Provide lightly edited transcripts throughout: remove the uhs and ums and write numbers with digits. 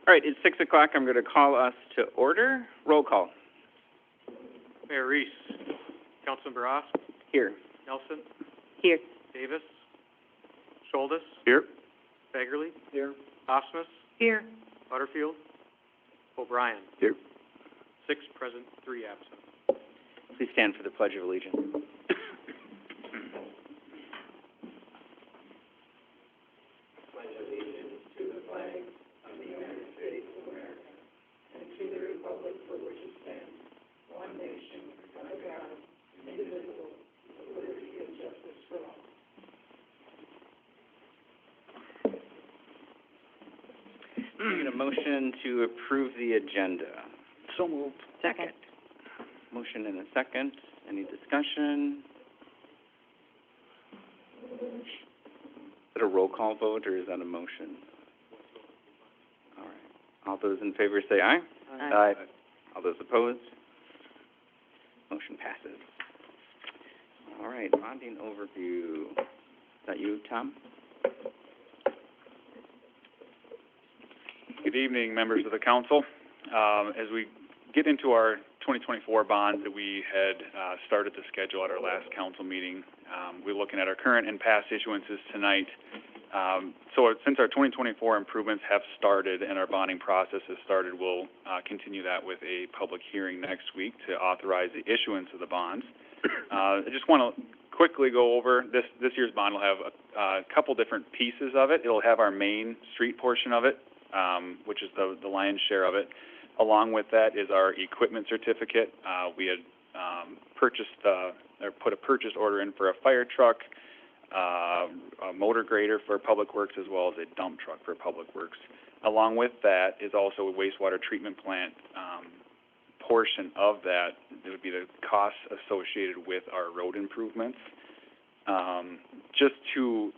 All right, it's 6 o'clock. I'm going to call us to order. Roll call. Mayor Reese. Councilmember Ost. Here. Nelson. Here. Davis. Schuldis. Here. Fagerly. Here. Osmus. Here. Butterfield. O'Brien. Here. 6 present, 3 absent. Please stand for the Pledge of Allegiance. Need a motion to approve the agenda. So moved. Second. Motion and a second. Any discussion? Is it a roll call vote or is that a motion? All right. All those in favor say aye. Aye. All those opposed? Motion passes. All right, bonding overview. Is that you, Tom? Good evening, members of the council. As we get into our 2024 bonds that we had started to schedule at our last council meeting, we're looking at our current and past issuances tonight. So since our 2024 improvements have started and our bonding process has started, we'll continue that with a public hearing next week to authorize the issuance of the bonds. I just want to quickly go over this year's bond. Will have a couple different pieces of it. It'll have our main street portion of it, which is the lion's share of it. Along with that is our equipment certificate. We had put a purchase order in for a fire truck, a motor grader for Public Works, as well as a dump truck for Public Works. Along with that is also a wastewater treatment plant portion of that. It would be the costs associated with our road improvements. Just to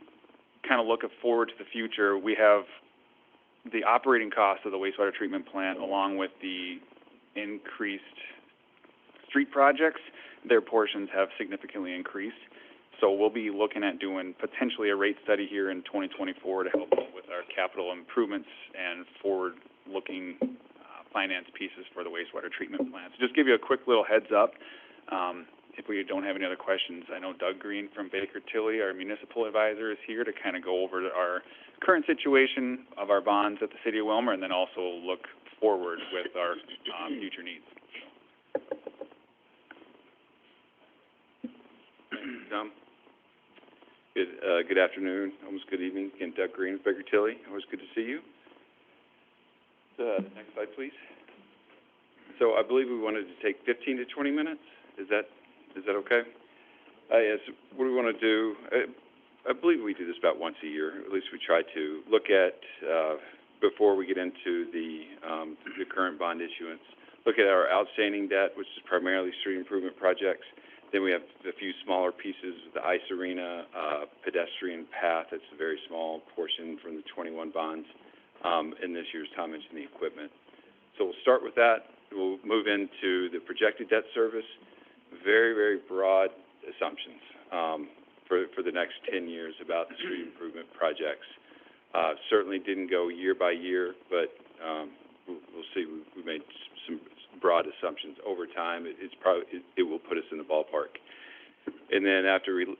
kind of look forward to the future, we have the operating costs of the wastewater treatment plant, along with the increased street projects. Their portions have significantly increased. So we'll be looking at doing potentially a rate study here in 2024 to help with our capital improvements and forward-looking finance pieces for the wastewater treatment plant. So just give you a quick little heads up. If we don't have any other questions, I know Doug Green from Baker Tilly, our municipal advisor, is here to kind of go over our current situation of our bonds at the city of Willmar, and then also look forward with our future needs. Tom. Good afternoon, almost good evening. Again, Doug Green, Baker Tilly. Always good to see you. Next slide, please. So I believe we wanted to take 15 to 20 minutes. Is that okay? Yes. What do we want to do? I believe we do this about once a year. At least we try to look at before we get into the current bond issuance. Look at our outstanding debt, which is primarily street improvement projects. Then we have a few smaller pieces, the ice arena, pedestrian path. That's a very small portion from the 21 bonds. And this year's Tom mentioned the equipment. So we'll start with that. We'll move into the projected debt service. Very, very broad assumptions for the next 10 years about the street improvement projects. Certainly didn't go year by year, but we'll see. We made some broad assumptions over time. It will put us in the ballpark. And then after we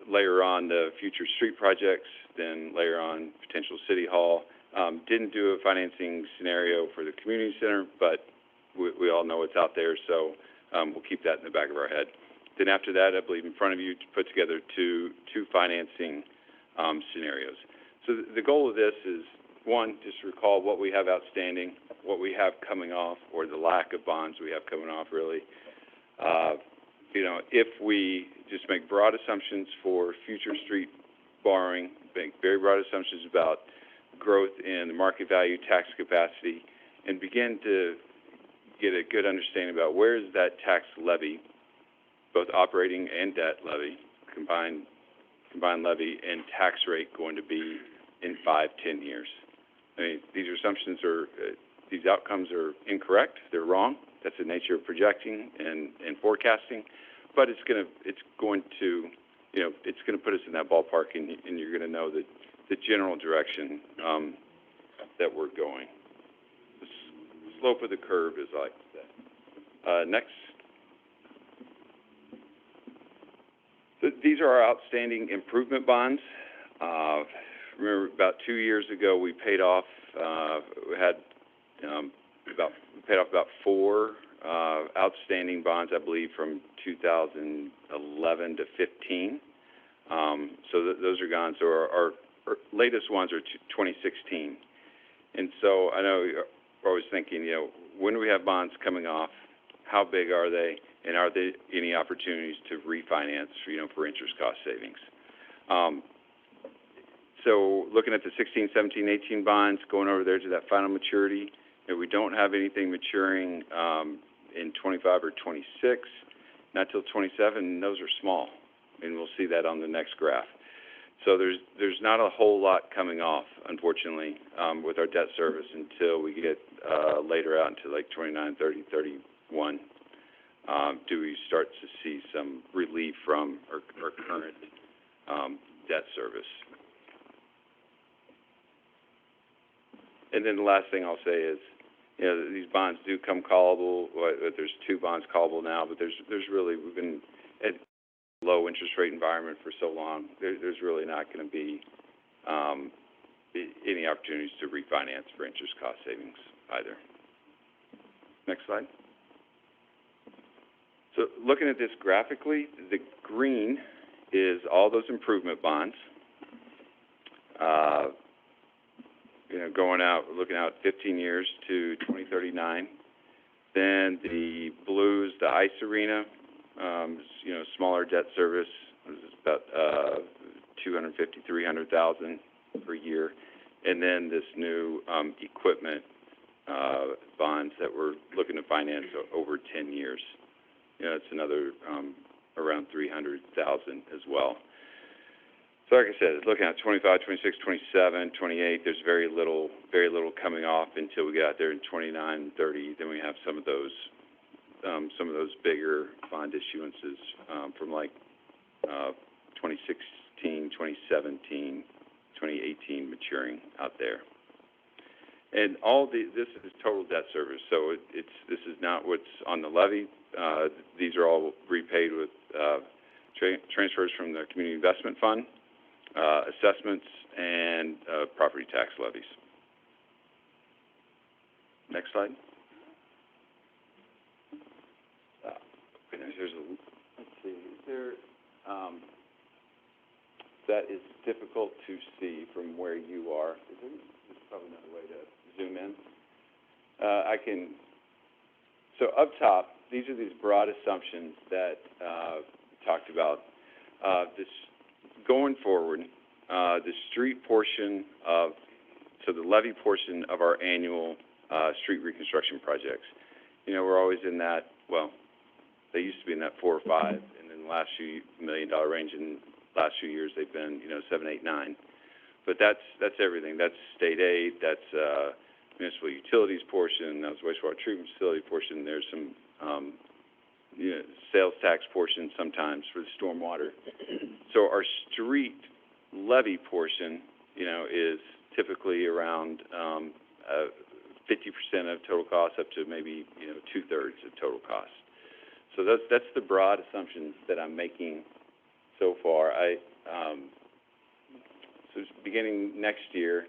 layer on the future street projects, then layer on potential city hall. Didn't do a financing scenario for the community center, but we all know it's out there, so we'll keep that in the back of our head. Then after that, I believe in front of you to put together two financing scenarios. So the goal of this is, one, just recall what we have outstanding, what we have coming off, or the lack of bonds we have coming off, really. If we just make broad assumptions for future street borrowing, make very broad assumptions about growth in the market value, tax capacity, and begin to get a good understanding about where is that tax levy, both operating and debt levy, combined levy and tax rate going to be in 5-10 years. I mean, these outcomes are incorrect. They're wrong. That's the nature of projecting and forecasting. But it's going to put us in that ballpark, and you're going to know that the general direction that we're going. The slope of the curve is like that. Next. These are our outstanding improvement bonds. Remember, about 2 years ago, we paid off, we paid off about 4 outstanding bonds, I believe, from 2011 to 15. So those are gone. So our latest ones are 2016. And so I know you're always thinking, you know, when do we have bonds coming off? How big are they? And are there any opportunities to refinance, you know, for interest cost savings? So looking at the 16, 17, 18 bonds, going over there to that final maturity, you know, we don't have anything maturing in 25 or 26, not till 27, and those are small, and we'll see that on the next graph. So there's not a whole lot coming off, unfortunately, with our debt service until we get later out into like 29, 30, 31. Do we start to see some relief from our current debt service? And then the last thing I'll say is, you know, these bonds do come callable. There's 2 bonds callable now, but there's really, we've been at low interest rate environment for so long. There's really not going to be any opportunities to refinance for interest cost savings either. Next slide. So looking at this graphically, the green is all those improvement bonds. You know, going out, looking out 15 years to 2039. Then the blues, the ice arena, you know, smaller debt service, is about 250, 300,000 per year. And then this new equipment bonds that we're looking to finance over 10 years. You know, it's another around 300,000 as well. So like I said, looking at 25, 26, 27, 28, there's very little coming off until we get out there in 29, 30. Then we have some of those bigger bond issuances from like 2016, 2017, 2018 maturing out there. And this is total debt service, so this is not what's on the levy. These are all repaid with transfers from the Community Investment Fund, assessments, and property tax levies. Next slide. Let's see, is there, that is difficult to see from where you are. There's probably another way to zoom in. So up top, these are these broad assumptions that talked about. Going forward, the street portion so the levy portion of our annual street reconstruction projects, you know, we're always in that, well, they used to be in that 4 or 5, and in the last few $1 million range, in the last few years they've been, you know, 7, 8, 9. But that's everything. That's state aid, that's municipal utilities portion, that's wastewater treatment facility portion. There's some you know, sales tax portion sometimes for the stormwater. So our street levy portion, you know, is typically around 50% of total cost, up to maybe, you know, 2/3 of total cost. So that's the broad assumptions that I'm making so far. So beginning next year,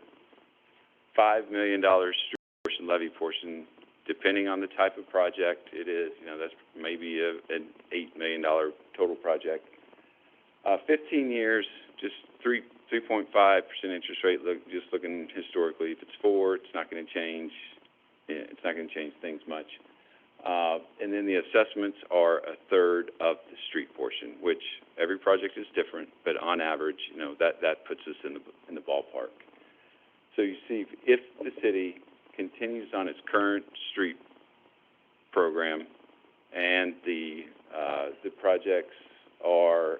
$5 million street portion, levy portion, depending on the type of project it is. You know, that's maybe an $8 million total project. 15 years, just 3.5% interest rate. Just looking historically, if it's 4, it's not going to change. It's not going to change things much. And then the assessments are 1/3 of the street portion, which every project is different, but on average, you know, that puts us in the ballpark. So you see, if the city continues on its current street program, and the projects are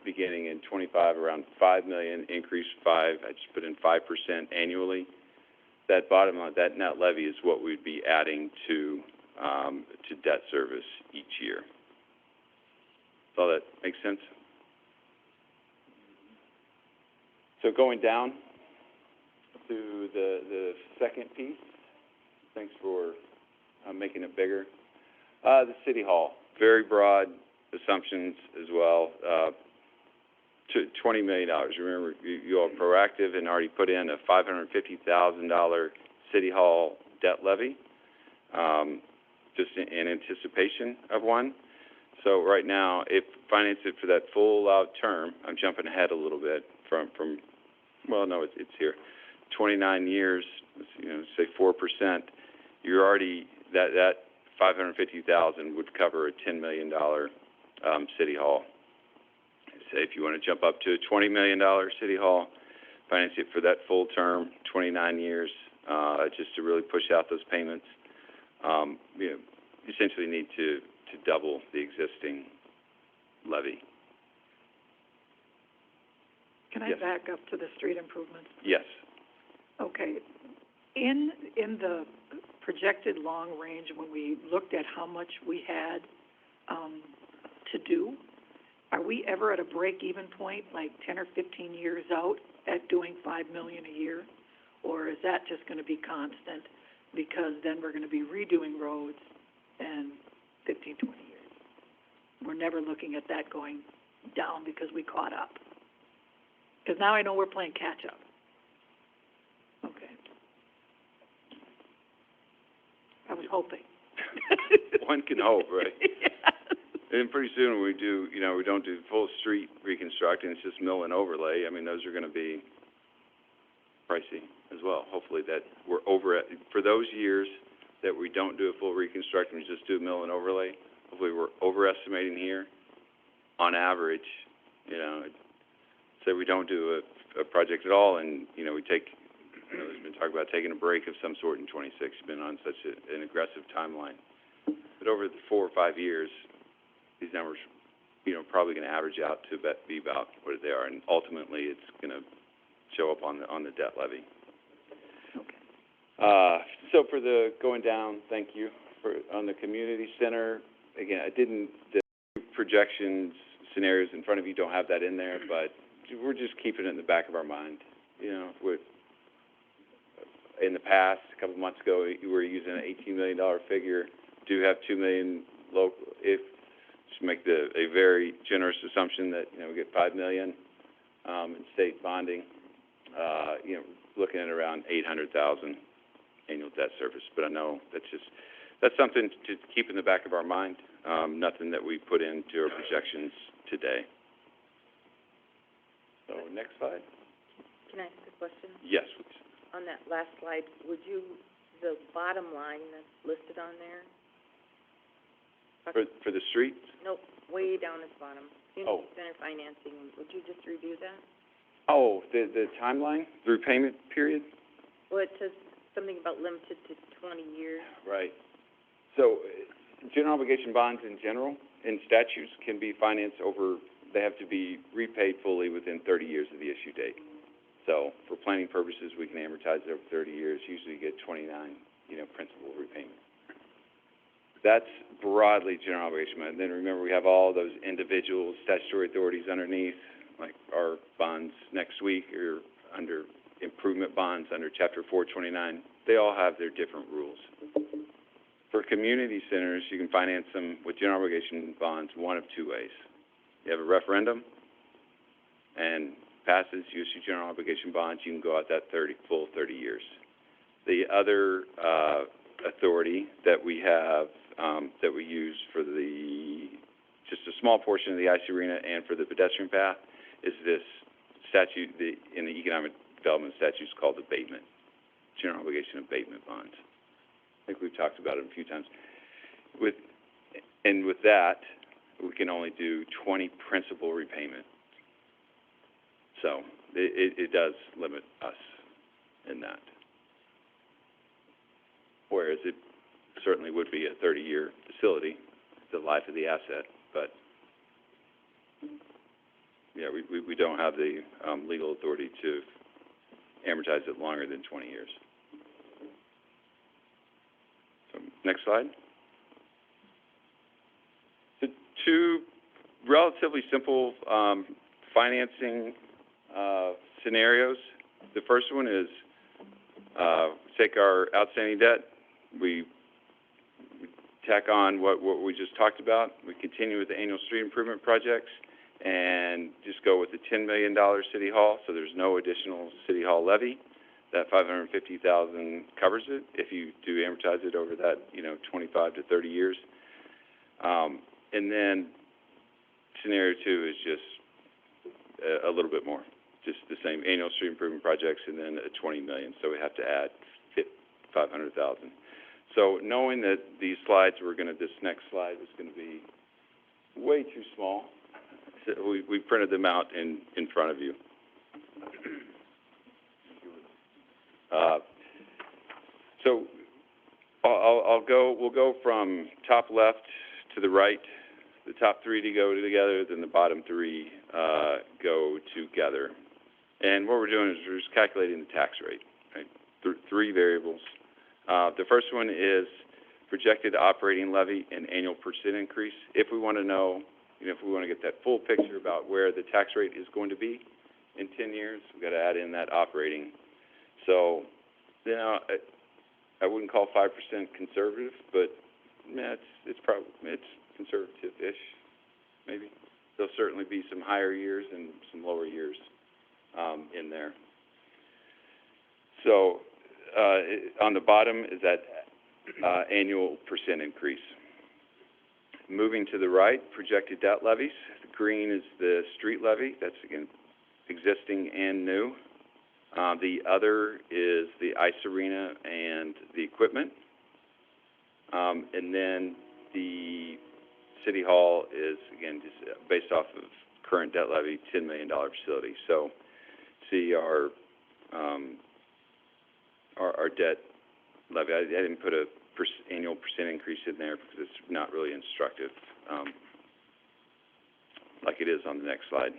beginning in 25 around $5 million, increase 5. I just put in 5% annually. That bottom line, that net levy, is what we'd be adding to debt service each year. Does all that make sense? So going down, to the second piece. Thanks for, making it bigger. The City Hall, very broad assumptions as well, to $20 million. Remember, you all are proactive and already put in a $550,000 City Hall debt levy, just in anticipation of one. So right now, if finance it for that full allowed term, I'm jumping ahead a little bit from well, no, it's here, 29 years, say 4%, you're already, that 550,000 would cover a $10 million, City Hall. Say if you want to jump up to a $20 million City Hall, finance it for that full term, 29 years, just to really push out those payments, you essentially need to double the existing levy. Can I Yes. back up to the street improvements? Yes. Okay. In the projected long range, when we looked at how much we had, to do, are we ever at a break-even point, like 10 or 15 years out, at doing $5 million a year? Or is that just gonna be constant, because then we're gonna be redoing roads in 15, 20 years? We're never looking at that going down because we caught up. Because now I know we're playing catch-up. Okay. I was hoping. One can hope, right? Yes. And pretty soon when we do, we don't do full street reconstructing, it's just mill and overlay. I mean, those are gonna be pricey as well. Hopefully that we're for those years that we don't do a full reconstruction, we just do mill and overlay, hopefully we're overestimating here. On average, say we don't do a project at all and, we take, there's been talk about taking a break of some sort in 26. It's been on such an aggressive timeline. But over the 4 or 5 years, these numbers, probably gonna average out to be about what they are, and ultimately it's gonna show up on the debt levy. Okay. So for the going down, thank you, on the community center, again, the projections, scenarios in front of you don't have that in there, but we're just keeping it in the back of our mind, in the past, a couple months ago, we were using an $18 million figure, do have $2 million local, just make a very generous assumption that, we get $5 million, in state bonding, looking at around $800,000 annual debt service. But I know that's something to keep in the back of our mind, nothing that we put into our projections today. So, next slide. Can I ask a question? Yes, please. On that last slide, the bottom line that's listed on there? For the streets? Nope, way down at the bottom. Oh. Community center financing, would you just review that? Oh, the timeline, the repayment period? Well, it says something about limited to 20 years. Right. So, general obligation bonds in general, in statutes, can be financed they have to be repaid fully within 30 years of the issue date. So, for planning purposes, we can amortize it over 30 years, usually get 29, principal repayment. That's broadly general obligation bond. Then remember, we have all those individual statutory authorities underneath, like our bonds next week, or under improvement bonds under Chapter 429. They all have their different rules. For community centers, you can finance them with general obligation bonds one of two ways. You have a referendum, and passes, you issue general obligation bonds, you can go out that full 30 years. The other authority that we have, that we use for just a small portion of the ice arena and for the pedestrian path, is this statute, in the economic development statutes, called abatement, general obligation abatement bonds. I think we've talked about it a few times. With that, we can only do 20 principal repayments. So it does limit us in that. Whereas it certainly would be a 30-year facility, the life of the asset, but yeah, we don't have the legal authority to amortize it longer than 20 years. So next slide. So two relatively simple financing scenarios. The first one is take our outstanding debt, we tack on what we just talked about. We continue with the annual street improvement projects and just go with the $10 million City Hall, so there's no additional City Hall levy. That $550,000 covers it if you do amortize it over that, 25 to 30 years. And then scenario 2 is just a little bit more, just the same annual street improvement projects and then a $20 million, so we have to add $500,000. So knowing that these slides this next slide was going to be way too small, so we printed them out in front of you. So we'll go from top left to the right, the top 3 to go together, then the bottom 3 go together. And what we're doing is we're just calculating the tax rate, right? 3 variables. The first one is projected operating levy and annual % increase. If we want to know, if we want to get that full picture about where the tax rate is going to be in 10 years, we've got to add in that operating. So, I wouldn't call 5% conservative, but it's conservative-ish, maybe. There'll certainly be some higher years and some lower years in there. So, on the bottom is that annual % increase. Moving to the right, projected debt levies. The green is the street levy. That's, again, existing and new. The other is the ice arena and the equipment. And then the City Hall is, again, just based off of current debt levy, $10 million facility. So, see our debt levy. I didn't put a annual % increase in there because it's not really instructive, like it is on the next slide.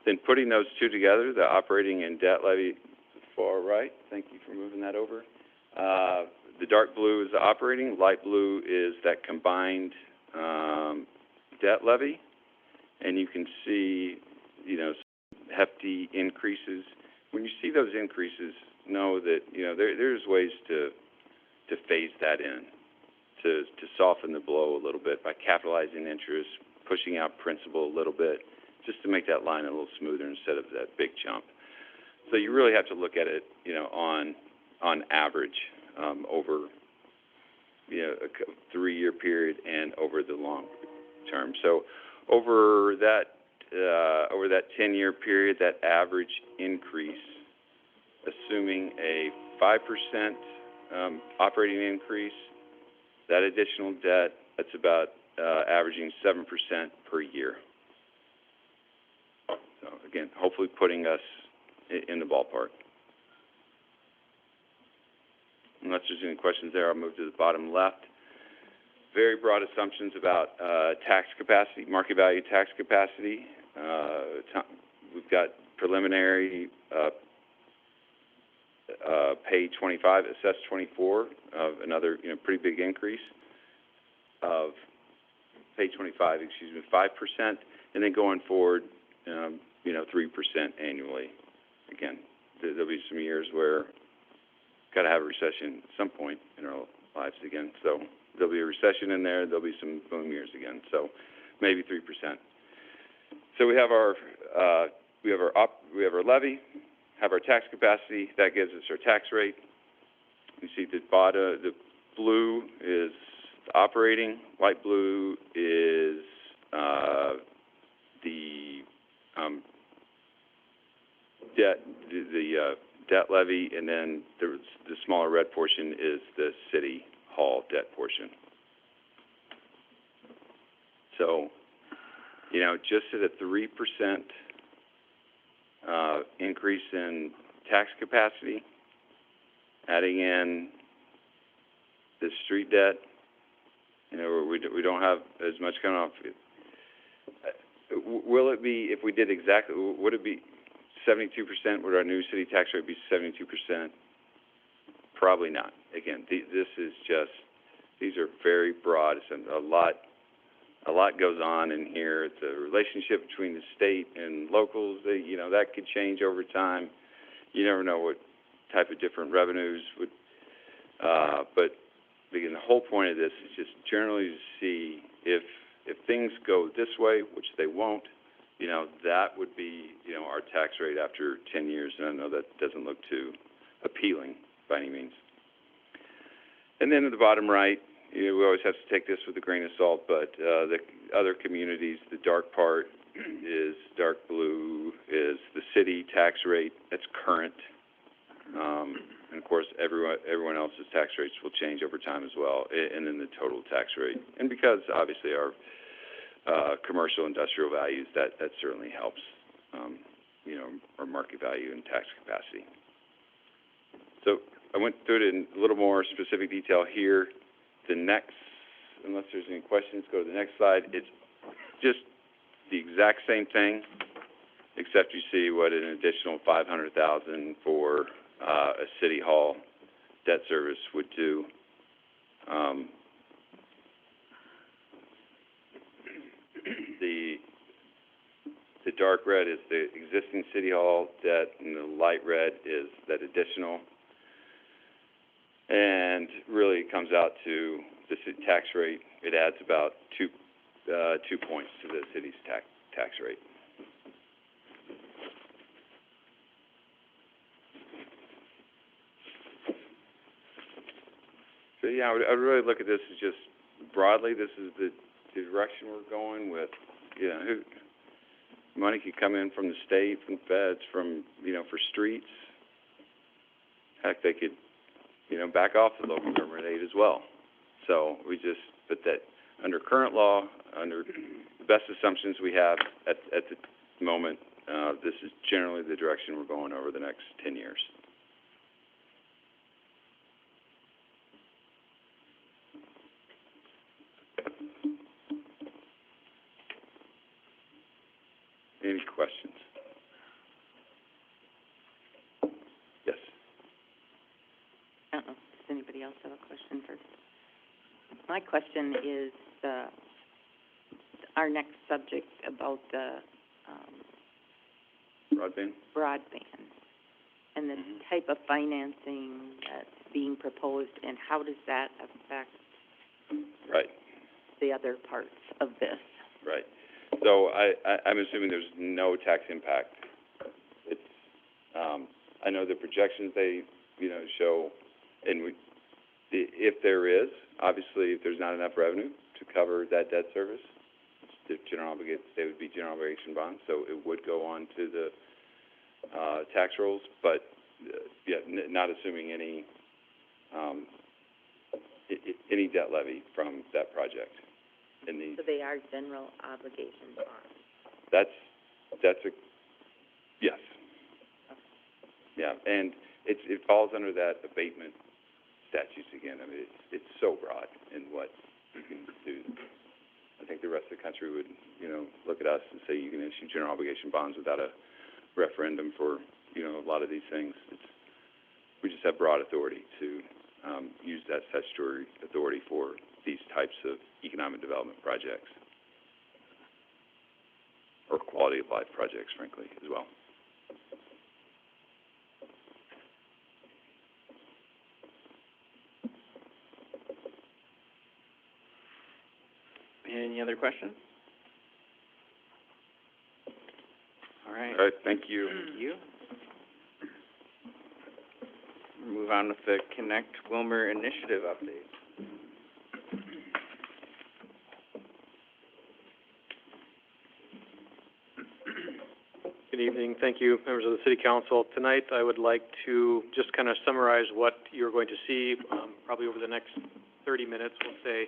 Then putting those 2 together, the operating and debt levy, far right. Thank you for moving that over. The dark blue is the operating. Light blue is that combined debt levy, and you can see, hefty increases. When you see those increases, know that there's ways to phase that in, to soften the blow a little bit by capitalizing interest, pushing out principal a little bit, just to make that line a little smoother instead of that big jump. So you really have to look at it, on average, over, a 3-year period and over the long term. So over that 10-year period, that average increase, assuming a 5% operating increase, that additional debt, that's about averaging 7% per year. So again, hopefully putting us in the ballpark. Unless there's any questions there, I'll move to the bottom left. Very broad assumptions about tax capacity, market value tax capacity. We've got preliminary pay 25, assess 24, of another pretty big increase of pay 25, 5%, and then going forward, 3% annually. Again, there'll be some years where got to have a recession at some point in our lives again. So there'll be a recession in there. There'll be some boom years again. So maybe 3%. So we have our levy, have our tax capacity. That gives us our tax rate. You see the blue is the operating. Light blue is the debt levy, and then the smaller red portion is the City Hall debt portion. So, just at a 3% increase in tax capacity, adding in the street debt, we don't have as much coming off. Will it be, if we did exactly, would it be 72%? Would our new city tax rate be 72%? Probably not. Again, this is just, these are very broad. It's a lot goes on in here. It's a relationship between the state and locals. That could change over time. You never know type of different revenues would, but again, the whole point of this is just generally to see if things go this way, which they won't, you know, that would be, you know, our tax rate after 10 years, and I know that doesn't look too appealing by any means. And then at the bottom right, you know, we always have to take this with a grain of salt, but the other communities, the dark part is dark blue, is the city tax rate that's current. And of course, everyone else's tax rates will change over time as well, and then the total tax rate. And because obviously our commercial industrial values, that certainly helps, you know, our market value and tax capacity. So I went through it in a little more specific detail here. The next, unless there's any questions, go to the next slide. It's just the exact same thing, except you see what an additional $500,000 for a city hall debt service would do. The dark red is the existing city hall debt, and the light red is that additional. And really, it comes out to the tax rate. It adds about 2 points to the city's tax rate. So yeah, I would really look at this as just broadly. This is the direction we're going with. You know, money could come in from the state, from feds, from, you know, for streets. Heck, they could, you know, back off the local government aid as well. So we just, but that under current law, under the best assumptions we have at the moment, this is generally the direction we're going over the next 10 years. Any questions? Yes. I don't know, does anybody else have a question first? My question is, our next subject about the, broadband and the type of financing that's being proposed, and how does that affect the other parts of this? Right. So I'm assuming there's no tax impact. It's, I know the projections they, you know, show, and if there is, obviously, if there's not enough revenue to cover that debt service, the they would be general obligation bonds, so it would go on to the tax rolls, but not assuming any debt levy from that project. So they are general obligation bonds? That's a, yes. Yeah, and it falls under that abatement statutes again. I mean, it's so broad in what you can do. I think the rest of the country would, you know, look at us and say you can issue general obligation bonds without a referendum for, you know, a lot of these things. We just have broad authority to use that statutory authority for these types of economic development projects, or quality of life projects, frankly, as well. Any other questions? All right. All right, thank you. Thank you. Move on with the Connect Willmar Initiative update. Good evening. Thank you, members of the City Council. Tonight, I would like to just kind of summarize what you're going to see, probably over the next 30 minutes, we'll say.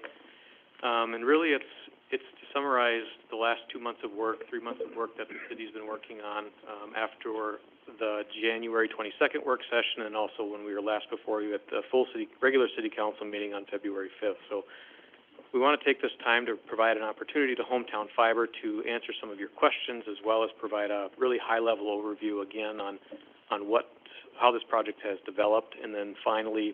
And really, it's to summarize the last 2 months of work, 3 months of work that the city's been working on, after the January 22nd work session, and also when we were last before you at the regular City Council meeting on February 5th. So we want to take this time to provide an opportunity to Hometown Fiber to answer some of your questions, as well as provide a really high-level overview again on how this project has developed, and then finally,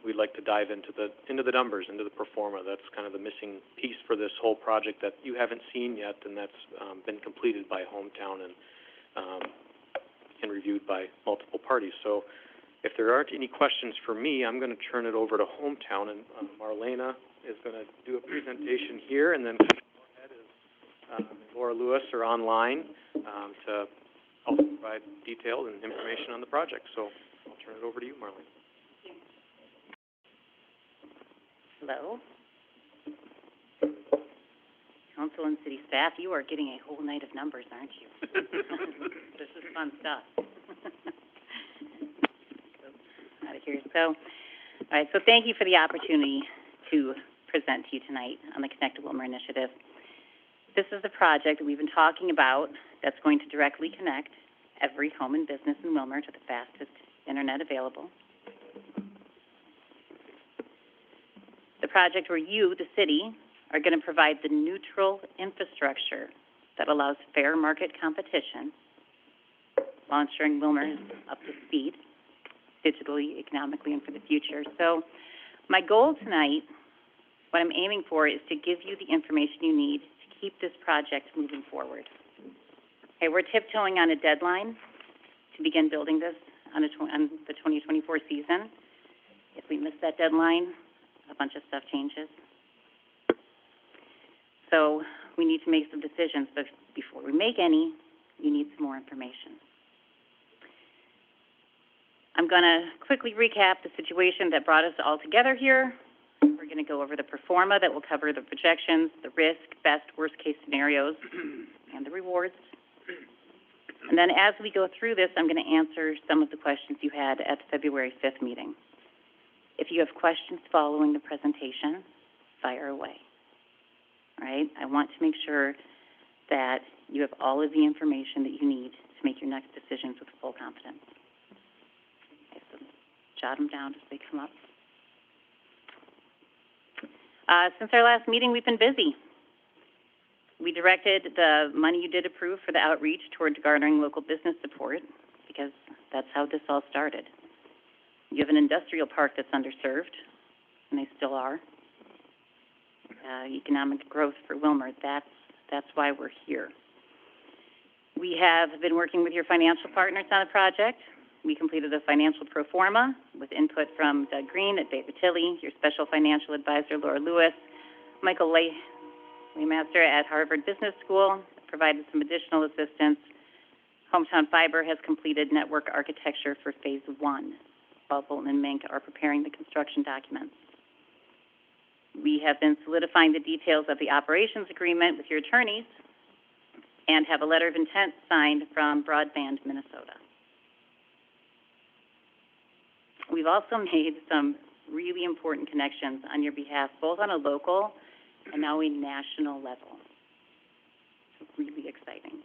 we'd like to dive into the numbers, into the pro forma. That's kind of the missing piece for this whole project that you haven't seen yet, and that's been completed by Hometown and reviewed by multiple parties. So If there aren't any questions for me, I'm going to turn it over to Hometown, and Marlena is going to do a presentation here, and then Laura Lewis are online to also provide detail and information on the project. So I'll turn it over to you, Marlene. Hello. Council and city staff, you are getting a whole night of numbers, aren't you? This is fun stuff. Out of here. So, all right, so thank you for the opportunity to present to you tonight on the Connect to Willmar initiative. This is a project that we've been talking about that's going to directly connect every home and business in Willmar to the fastest internet available. The project where you, the city, are going to provide the neutral infrastructure that allows fair market competition while ensuring Willmar is up to speed, digitally, economically, and for the future. So my goal tonight, what I'm aiming for, is to give you the information you need to keep this project moving forward. Okay, we're tiptoeing on a deadline to begin building this on the 2024 season. If we miss that deadline, a bunch of stuff changes. So we need to make some decisions, but before we make any, you need some more information. I'm going to quickly recap the situation that brought us all together here. We're going to go over the pro forma that will cover the projections, the risk, best, worst case scenarios, and the rewards. And then as we go through this, I'm going to answer some of the questions you had at the February 5th meeting. If you have questions following the presentation, fire away. All right? I want to make sure that you have all of the information that you need to make your next decisions with full confidence. Okay, so jot them down as they come up. Since our last meeting, we've been busy. We directed the money you did approve for the outreach toward garnering local business support, because that's how this all started. You have an industrial park that's underserved, and they still are. Economic growth for Willmar, that's why we're here. We have been working with your financial partners on the project. We completed a financial pro forma with input from Doug Green at Baker Tilly, your special financial advisor, Laura Lewis, Michael Laymaster at Harvard Business School, provided some additional assistance. Hometown Fiber has completed network architecture for Phase 1, while Bolton and Mink are preparing the construction documents. We have been solidifying the details of the operations agreement with your attorneys and have a letter of intent signed from Broadband Minnesota. We've also made some really important connections on your behalf, both on a local and now a national level. It's really exciting.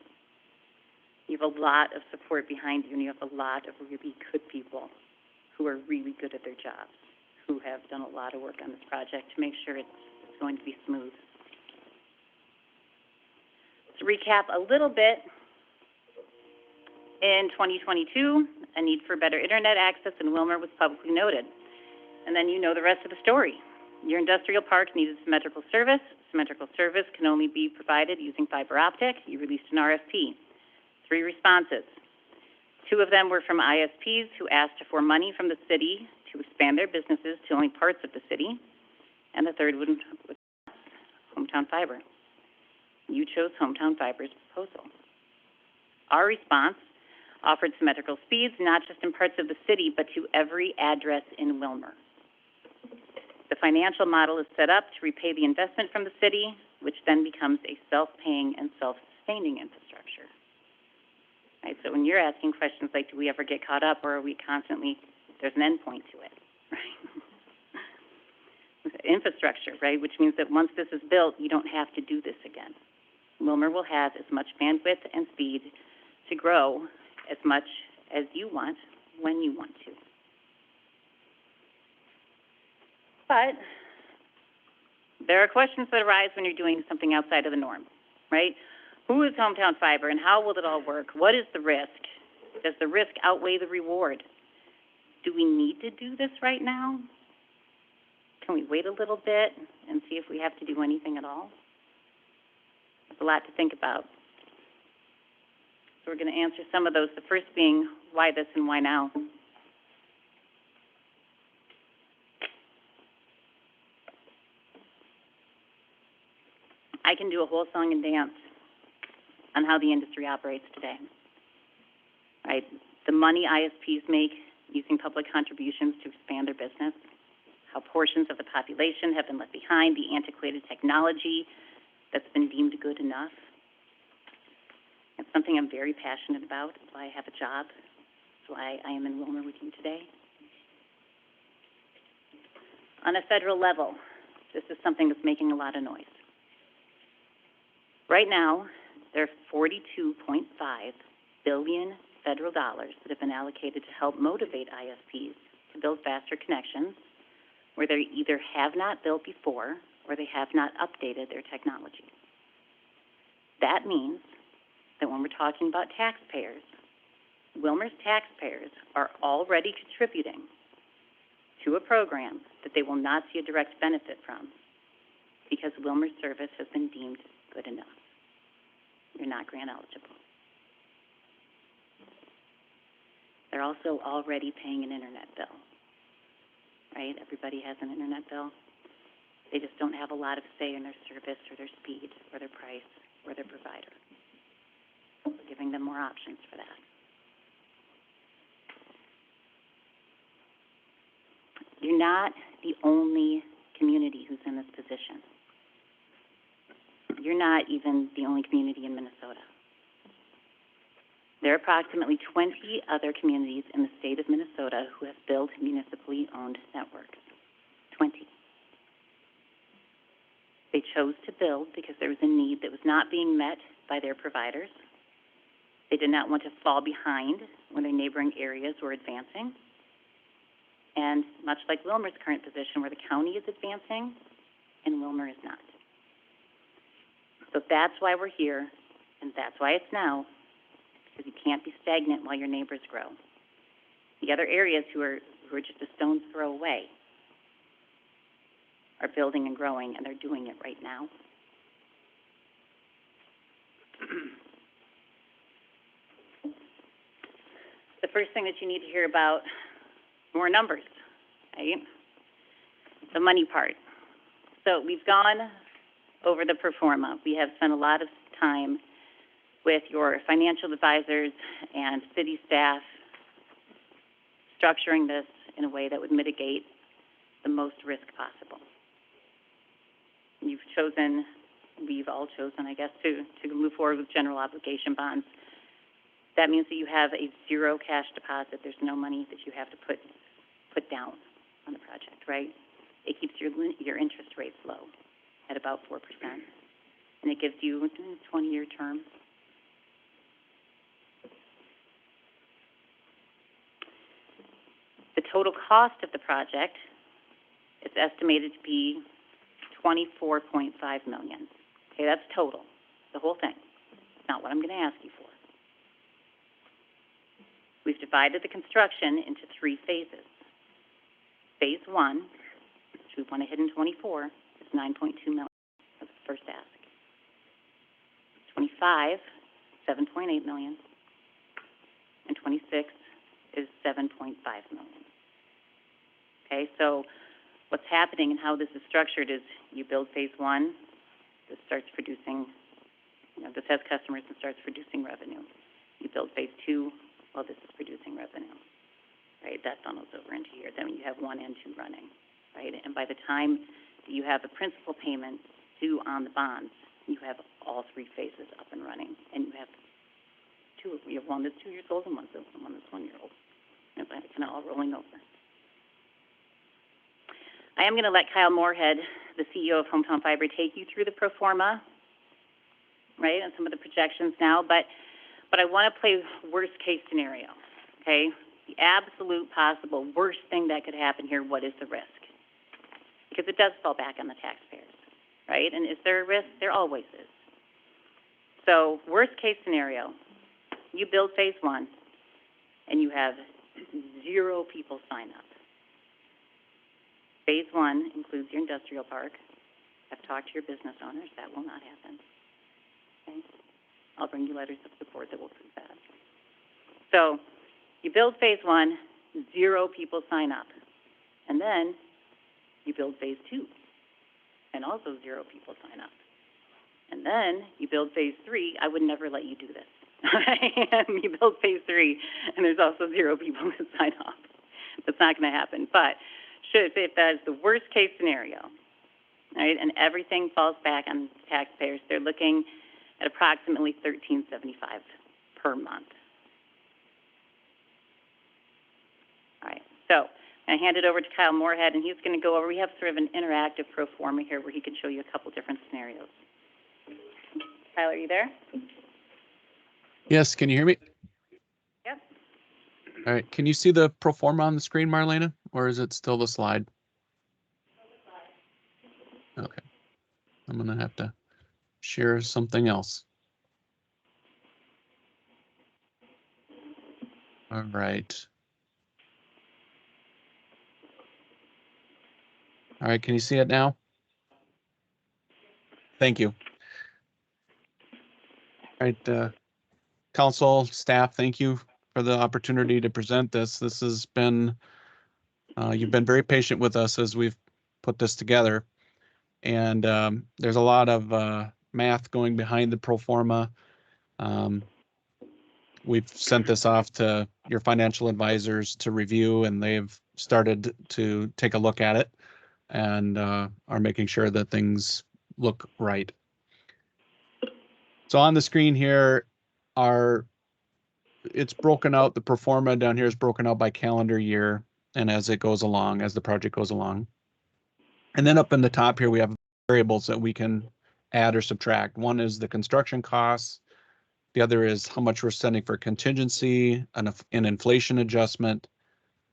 You have a lot of support behind you, and you have a lot of really good people who are really good at their jobs, who have done a lot of work on this project to make sure it's going to be smooth. To recap a little bit, in 2022, a need for better internet access in Willmar was publicly noted. And then you know the rest of the story. Your industrial park needed symmetrical service. Symmetrical service can only be provided using fiber optic. You released an RFP. 3 responses. 2 of them were from ISPs who asked for money from the city to expand their businesses to only parts of the city. And the 3rd was Hometown Fiber. You chose Hometown Fiber's proposal. Our response offered symmetrical speeds, not just in parts of the city, but to every address in Willmar. The financial model is set up to repay the investment from the city, which then becomes a self-paying and self-sustaining infrastructure. Right, so when you're asking questions like, do we ever get caught up, or are we constantly, there's an end point to it, right? Infrastructure, right, which means that once this is built, you don't have to do this again. Willmar will have as much bandwidth and speed to grow as much as you want, when you want to. But there are questions that arise when you're doing something outside of the norm, right? Who is Hometown Fiber, and how will it all work? What is the risk? Does the risk outweigh the reward? Do we need to do this right now? Can we wait a little bit and see if we have to do anything at all? There's a lot to think about. So we're going to answer some of those, the first being, why this and why now? I can do a whole song and dance on how the industry operates today, right? The money ISPs make using public contributions to expand their business, how portions of the population have been left behind, the antiquated technology that's been deemed good enough. It's something I'm very passionate about. That's why I have a job. That's why I am in Willmar with you today. On a federal level, this is something that's making a lot of noise. Right now, there are $42.5 billion federal dollars that have been allocated to help motivate ISPs to build faster connections where they either have not built before or they have not updated their technology. That means that when we're talking about taxpayers, Willmar's taxpayers are already contributing to a program that they will not see a direct benefit from because Willmar's service has been deemed good enough. You're not grant eligible. They're also already paying an internet bill, right? Everybody has an internet bill. They just don't have a lot of say in their service or their speed or their price or their provider. We're giving them more options for that. You're not the only community who's in this position. You're not even the only community in Minnesota. There are approximately 20 other communities in the state of Minnesota who have built municipally owned networks. 20. They chose to build because there was a need that was not being met by their providers. They did not want to fall behind when their neighboring areas were advancing. And much like Willmar's current position, where the county is advancing and Willmar is not. So that's why we're here, and that's why it's now, because you can't be stagnant while your neighbors grow. The other areas who are just a stone's throw away are building and growing, and they're doing it right now. The first thing that you need to hear about, more numbers, right? The money part. So we've gone over the pro forma. We have spent a lot of time with your financial advisors and city staff structuring this in a way that would mitigate the most risk possible. We've all chosen, I guess, to move forward with general obligation bonds. That means that you have a zero cash deposit. There's no money that you have to put down on the project, right? It keeps your interest rates low at about 4%, and it gives you a 20-year term. The total cost of the project is estimated to be $24.5 million. Okay, that's total, the whole thing. Not what I'm going to ask you for. We've divided the construction into 3 phases. Phase 1, which we went ahead in 24, is $9.2 million. That's the first ask. 25, $7.8 million, and 26 is $7.5 million. Okay, so what's happening and how this is structured is you build phase 1, this starts producing, this has customers and starts producing revenue. You build phase 2, well, this is producing revenue, right? That funnels over into here. Then you have 1 and 2 running, right? And by the time you have the principal payment due on the bonds, you have all 3 phases up and running, and you have one that's 2 years old and one that's 1 year old. And it's kind of all rolling over. I am going to let Kyle Moorhead, the CEO of Hometown Fiber, take you through the pro forma, right, and some of the projections now, but I want to play worst case scenario, okay? The absolute possible worst thing that could happen here, what is the risk? Because it does fall back on the taxpayers, right? And is there a risk? There always is. So worst case scenario, you build phase 1 and you have 0 people sign up. Phase 1 includes your industrial park. I've talked to your business owners. That will not happen. Okay? I'll bring you letters of support that will prove that. So you build phase 1, 0 people sign up. And then you build phase 2, and also 0 people sign up. And then you build phase 3, I would never let you do this. You build phase 3, and there's also 0 people that sign off. That's not going to happen. But if that is the worst case scenario, right, and everything falls back on taxpayers, they're looking at approximately $13.75 per month. All right, so I hand it over to Kyle Moorhead, and he's going to go over, we have sort of an interactive pro forma here where he can show you a couple different scenarios. Kyle, are you there? Yes, can you hear me? Yep. All right, can you see the pro forma on the screen, Marlena, or is it still the slide? Okay, I'm gonna have to share something else. All right. All right, can you see it now? Thank you. All right, council, staff, thank you for the opportunity to present this. This has been, you've been very patient with us as we've put this together. And there's a lot of math going behind the pro forma. We've sent this off to your financial advisors to review, and they've started to take a look at it and are making sure that things look right. So on the screen here it's broken out, the pro forma down here is broken out by calendar year and as it goes along, as the project goes along. And then up in the top here, we have variables that we can add or subtract. One is the construction costs. The other is how much we're sending for contingency, an inflation adjustment.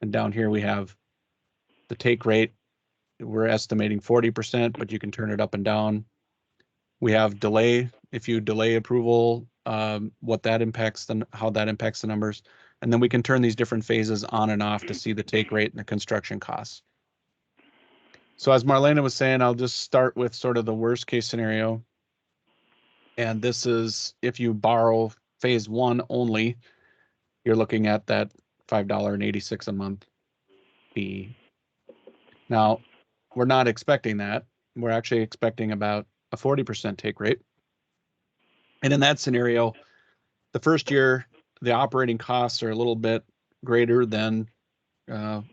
And down here we have the take rate. We're estimating 40%, but you can turn it up and down. We have delay. If you delay approval, what that impacts, how that impacts the numbers. And then we can turn these different phases on and off to see the take rate and the construction costs. So as Marlena was saying, I'll just start with sort of the worst case scenario. And this is if you borrow phase 1 only, you're looking at that $5.86 a month fee. Now, we're not expecting that. We're actually expecting about a 40% take rate. And in that scenario, the first year, the operating costs are a little bit greater than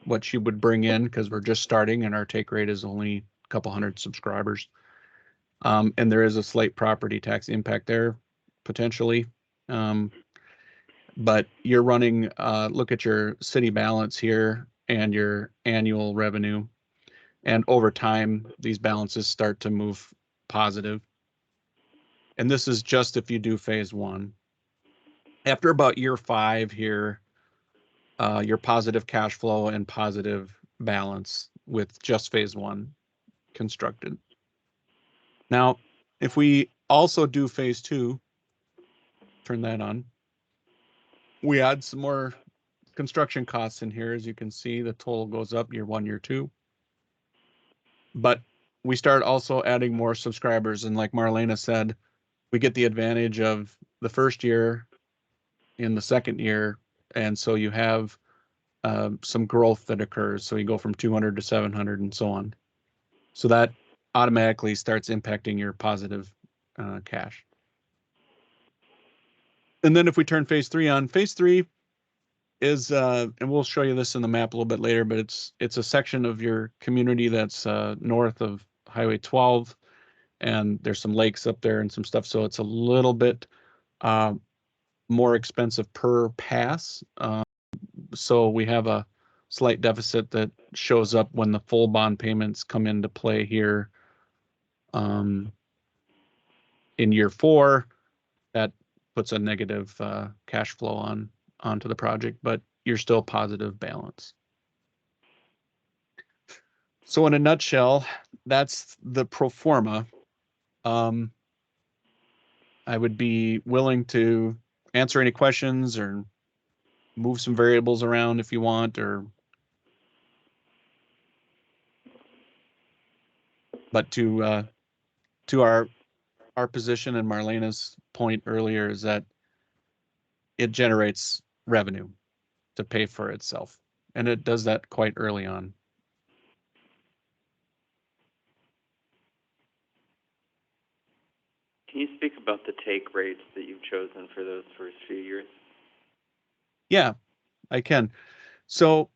what you would bring in because we're just starting and our take rate is only a couple hundred subscribers. And there is a slight property tax impact there potentially. But you're running, look at your city balance here and your annual revenue. And over time, these balances start to move positive. And this is just if you do phase 1. After about year 5 here, your positive cash flow and positive balance with just phase 1 constructed. Now, if we also do phase 2, turn that on, we add some more construction costs in here. As you can see, the total goes up year 1, year 2. But we start also adding more subscribers. And like Marlena said, we get the advantage of the first year in the second year. And so you have some growth that occurs. So you go from 200 to 700 and so on. So that automatically starts impacting your positive cash. And then if we turn phase 3 on, phase 3 is, and we'll show you this in the map a little bit later, but it's a section of your community that's north of Highway 12, and there's some lakes up there and some stuff. So it's a little bit more expensive per pass. So we have a slight deficit that shows up when the full bond payments come into play here in year 4. That puts a negative cash flow onto the project, but you're still positive balance. So in a nutshell, that's the pro forma. I would be willing to answer any questions or move some variables around if you want, but to our position and Marlena's point earlier is that it generates revenue to pay for itself, and it does that quite early on. Can you speak about the take rates that you've chosen for those first few years? Yeah, I can. So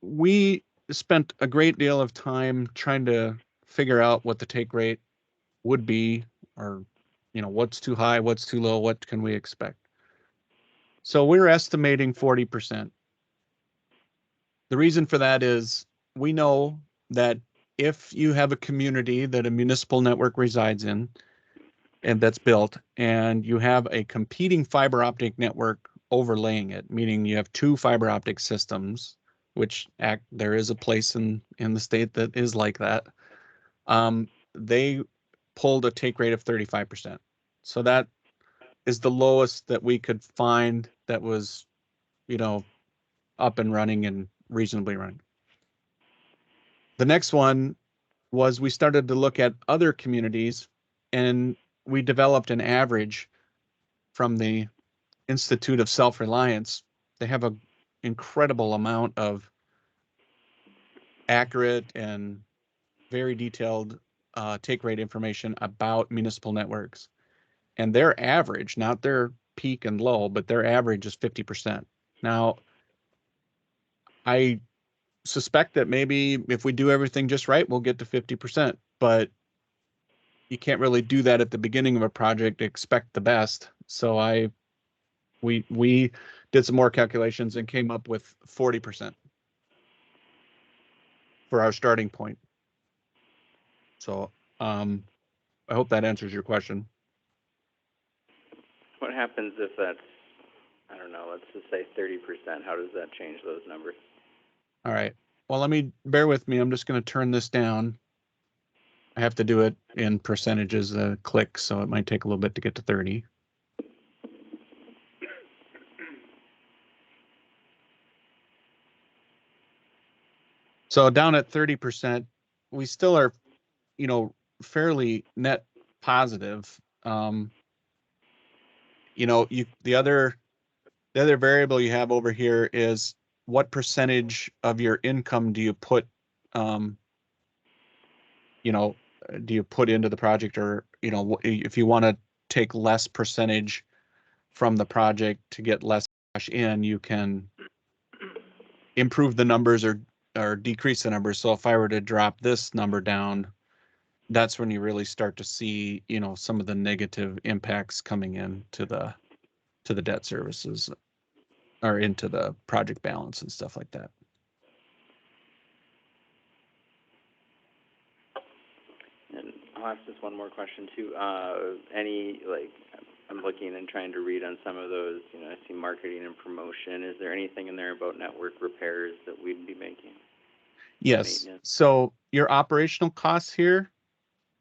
we spent a great deal of time trying to figure out what the take rate would be, or, what's too high, what's too low, what can we expect? So we're estimating 40%. The reason for that is we know that if you have a community that a municipal network resides in and that's built, and you have a competing fiber optic network overlaying it, meaning you have two fiber optic systems, which there is a place in the state that is like that. They pulled a take rate of 35%. So that is the lowest that we could find that was, up and running and reasonably running. The next one was we started to look at other communities, and we developed an average from the Institute of Self-Reliance. They have an incredible amount of accurate and very detailed take rate information about municipal networks. And their average, not their peak and low, but their average is 50%. Now, I suspect that maybe if we do everything just right, we'll get to 50%, but you can't really do that at the beginning of a project, expect the best. So we did some more calculations and came up with 40% for our starting point. So I hope that answers your question. What happens if that's, I don't know, let's just say 30%? How does that change those numbers? All right. Well, bear with me. I'm just going to turn this down. I have to do it in percentages, clicks, so it might take a little bit to get to 30. So down at 30%, we still are, fairly net positive. The other variable you have over here is what percentage of your income do you put, do you put into the project, or, if you want to take less percentage from the project to get less cash in, you can improve the numbers or decrease the numbers. So if I were to drop this number down, that's when you really start to see, some of the negative impacts coming in to the debt services or into the project balance and stuff like that. And I'll ask just one more question too. I'm looking and trying to read on some of those, I see marketing and promotion. Is there anything in there about network repairs that we'd be making? Yes. Maintenance? So your operational costs here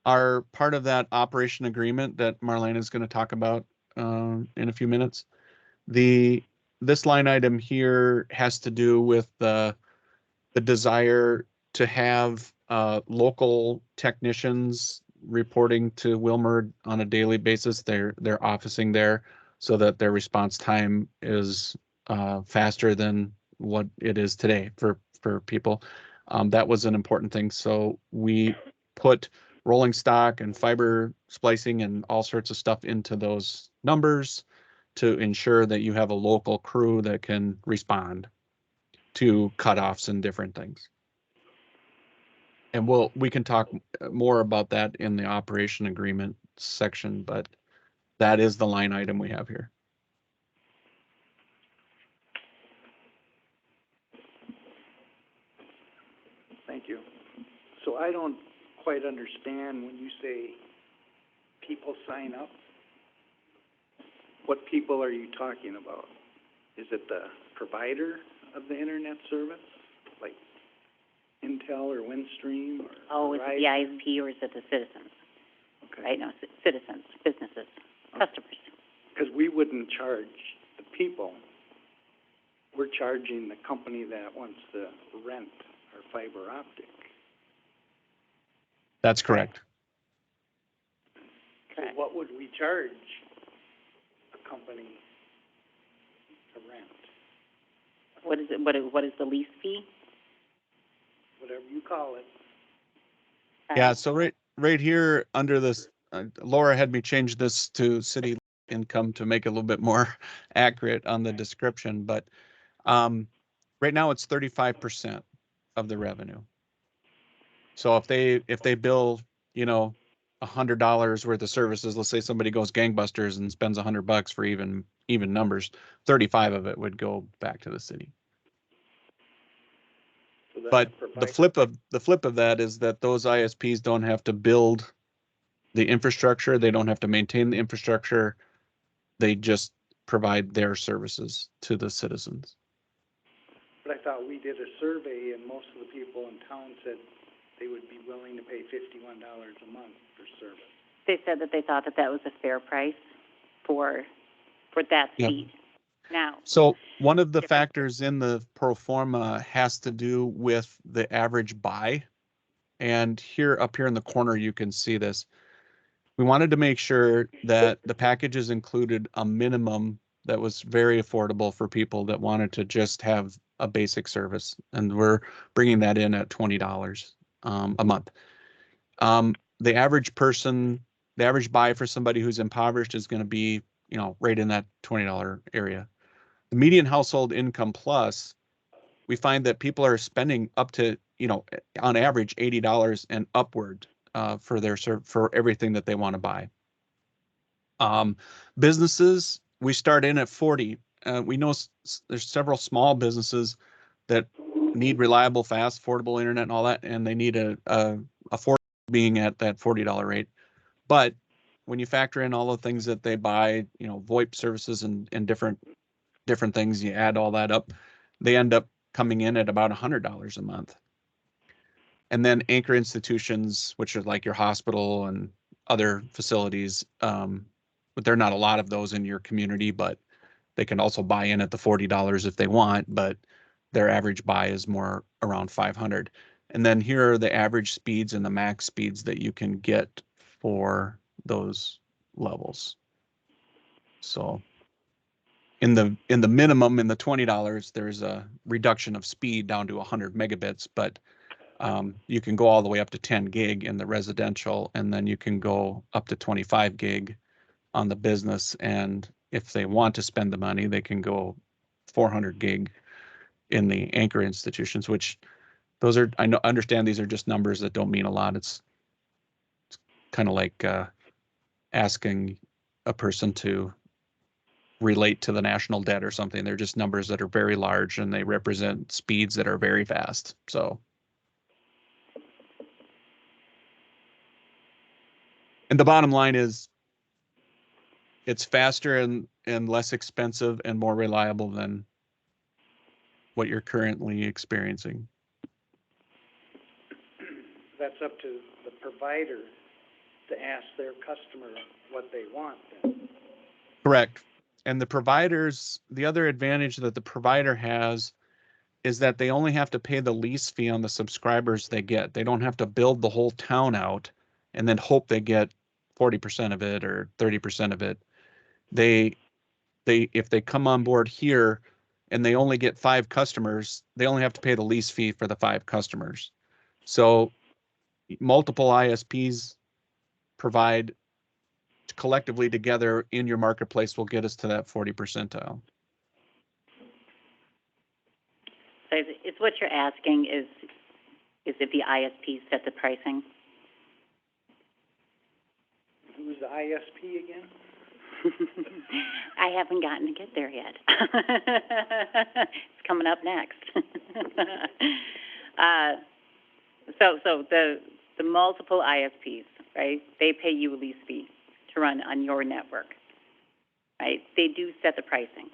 are part of that operation agreement that Marlene is going to talk about in a few minutes. This line item here has to do with the desire to have local technicians reporting to Willmar on a daily basis. They're officing there so that their response time is faster than what it is today for people. That was an important thing. So we put rolling stock and fiber splicing and all sorts of stuff into those numbers to ensure that you have a local crew that can respond to cutoffs and different things. And we can talk more about that in the operation agreement section, but that is the line item we have here. Thank you. So I don't quite understand when you say people sign up. What people are you talking about? Is it the provider of the internet service, like Intel or Windstream or Oh, is it the ISP or is it the citizens? Okay. Right, no, citizens, businesses, customers. Because we wouldn't charge the people. We're charging the company that wants to rent our fiber optic. That's correct. Correct. So what would we charge a company to rent? What is it, what is the lease fee? Whatever you call it. Yeah, so right here under this Laura had me change this to city income to make it a little bit more accurate on the description, but right now it's 35% of the revenue. So if they bill, $100 worth of services, let's say somebody goes gangbusters and spends $100 for even numbers, 35 of it would go back to the city. So then But the the flip of that is that those ISPs don't have to build the infrastructure, they don't have to maintain the infrastructure, they just provide their services to the citizens. But I thought we did a survey and most of the people in town said they would be willing to pay $51 a month for service. They said that they thought that that was a fair price for that Yeah. speed. Now, So one of the factors in the pro forma has to do with the average buy. And up here in the corner, you can see this. We wanted to make sure that the packages included a minimum that was very affordable for people that wanted to just have a basic service. And we're bringing that in at $20 a month. The average buy for somebody who's impoverished is going to be, right in that $20 area. The median household income plus, we find that people are spending up to, on average $80 and upward for everything that they want to buy. Businesses, we start in at 40. We know there's several small businesses that need reliable, fast, affordable internet and all that, and they need affordable being at that $40 rate. But when you factor in all the things that they buy, VoIP services and different things, you add all that up, they end up coming in at about $100 a month. And then anchor institutions, which are like your hospital and other facilities, but there are not a lot of those in your community, but they can also buy in at the $40 if they want, but their average buy is more around 500. And then here are the average speeds and the max speeds that you can get for those levels. So in the minimum, in the $20, there's a reduction of speed down to 100 megabits, but you can go all the way up to 10 gig in the residential, and then you can go up to 25 gig on the business. And if they want to spend the money, they can go 400 gig in the anchor institutions, which understand these are just numbers that don't mean a lot. It's kind of like asking a person to relate to the national debt or something. They're just numbers that are very large and they represent speeds that are very fast. So, and the bottom line is it's faster and less expensive and more reliable than what you're currently experiencing. That's up to the provider to ask their customer what they want then. Correct. And the other advantage that the provider has is that they only have to pay the lease fee on the subscribers they get. They don't have to build the whole town out and then hope they get 40% of it or 30% of it. If they come on board here and they only get 5 customers, they only have to pay the lease fee for the 5 customers. So multiple ISPs provide collectively together in your marketplace will get us to that 40 percentile. so it's what you're asking is if the ISP set the pricing? Who's the ISP again? I haven't gotten to get there yet. It's coming up next. So the multiple ISPs, right? They pay you a lease fee to run on your network, right? They do set the pricing.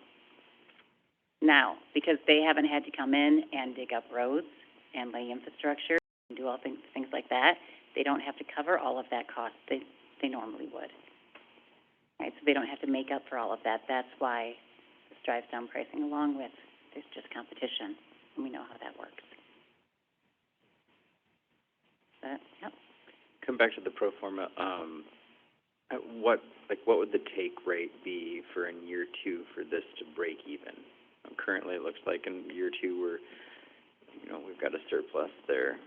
Now, because they haven't had to come in and dig up roads and lay infrastructure and do all things like that, they don't have to cover all of that cost. They normally would. Right, so they don't have to make up for all of that. That's why this drives down pricing along with there's just competition, and we know how that works. But, yep. Come back to the pro forma, what would the take rate be for in year 2 for this to break even? Currently, it looks like in year 2 we've got a surplus there.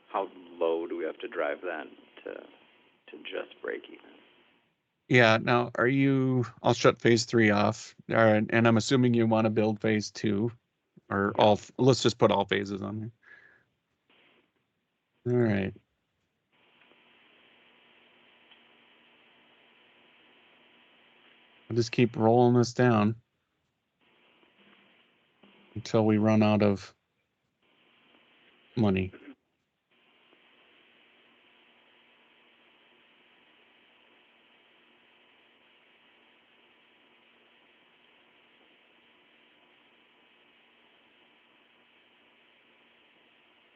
How low do we have to drive that to to just break even. Yeah, now I'll shut phase 3 off, and I'm assuming you want to build phase 2, or let's just put all phases on there. All right. I'll just keep rolling this down until we run out of money.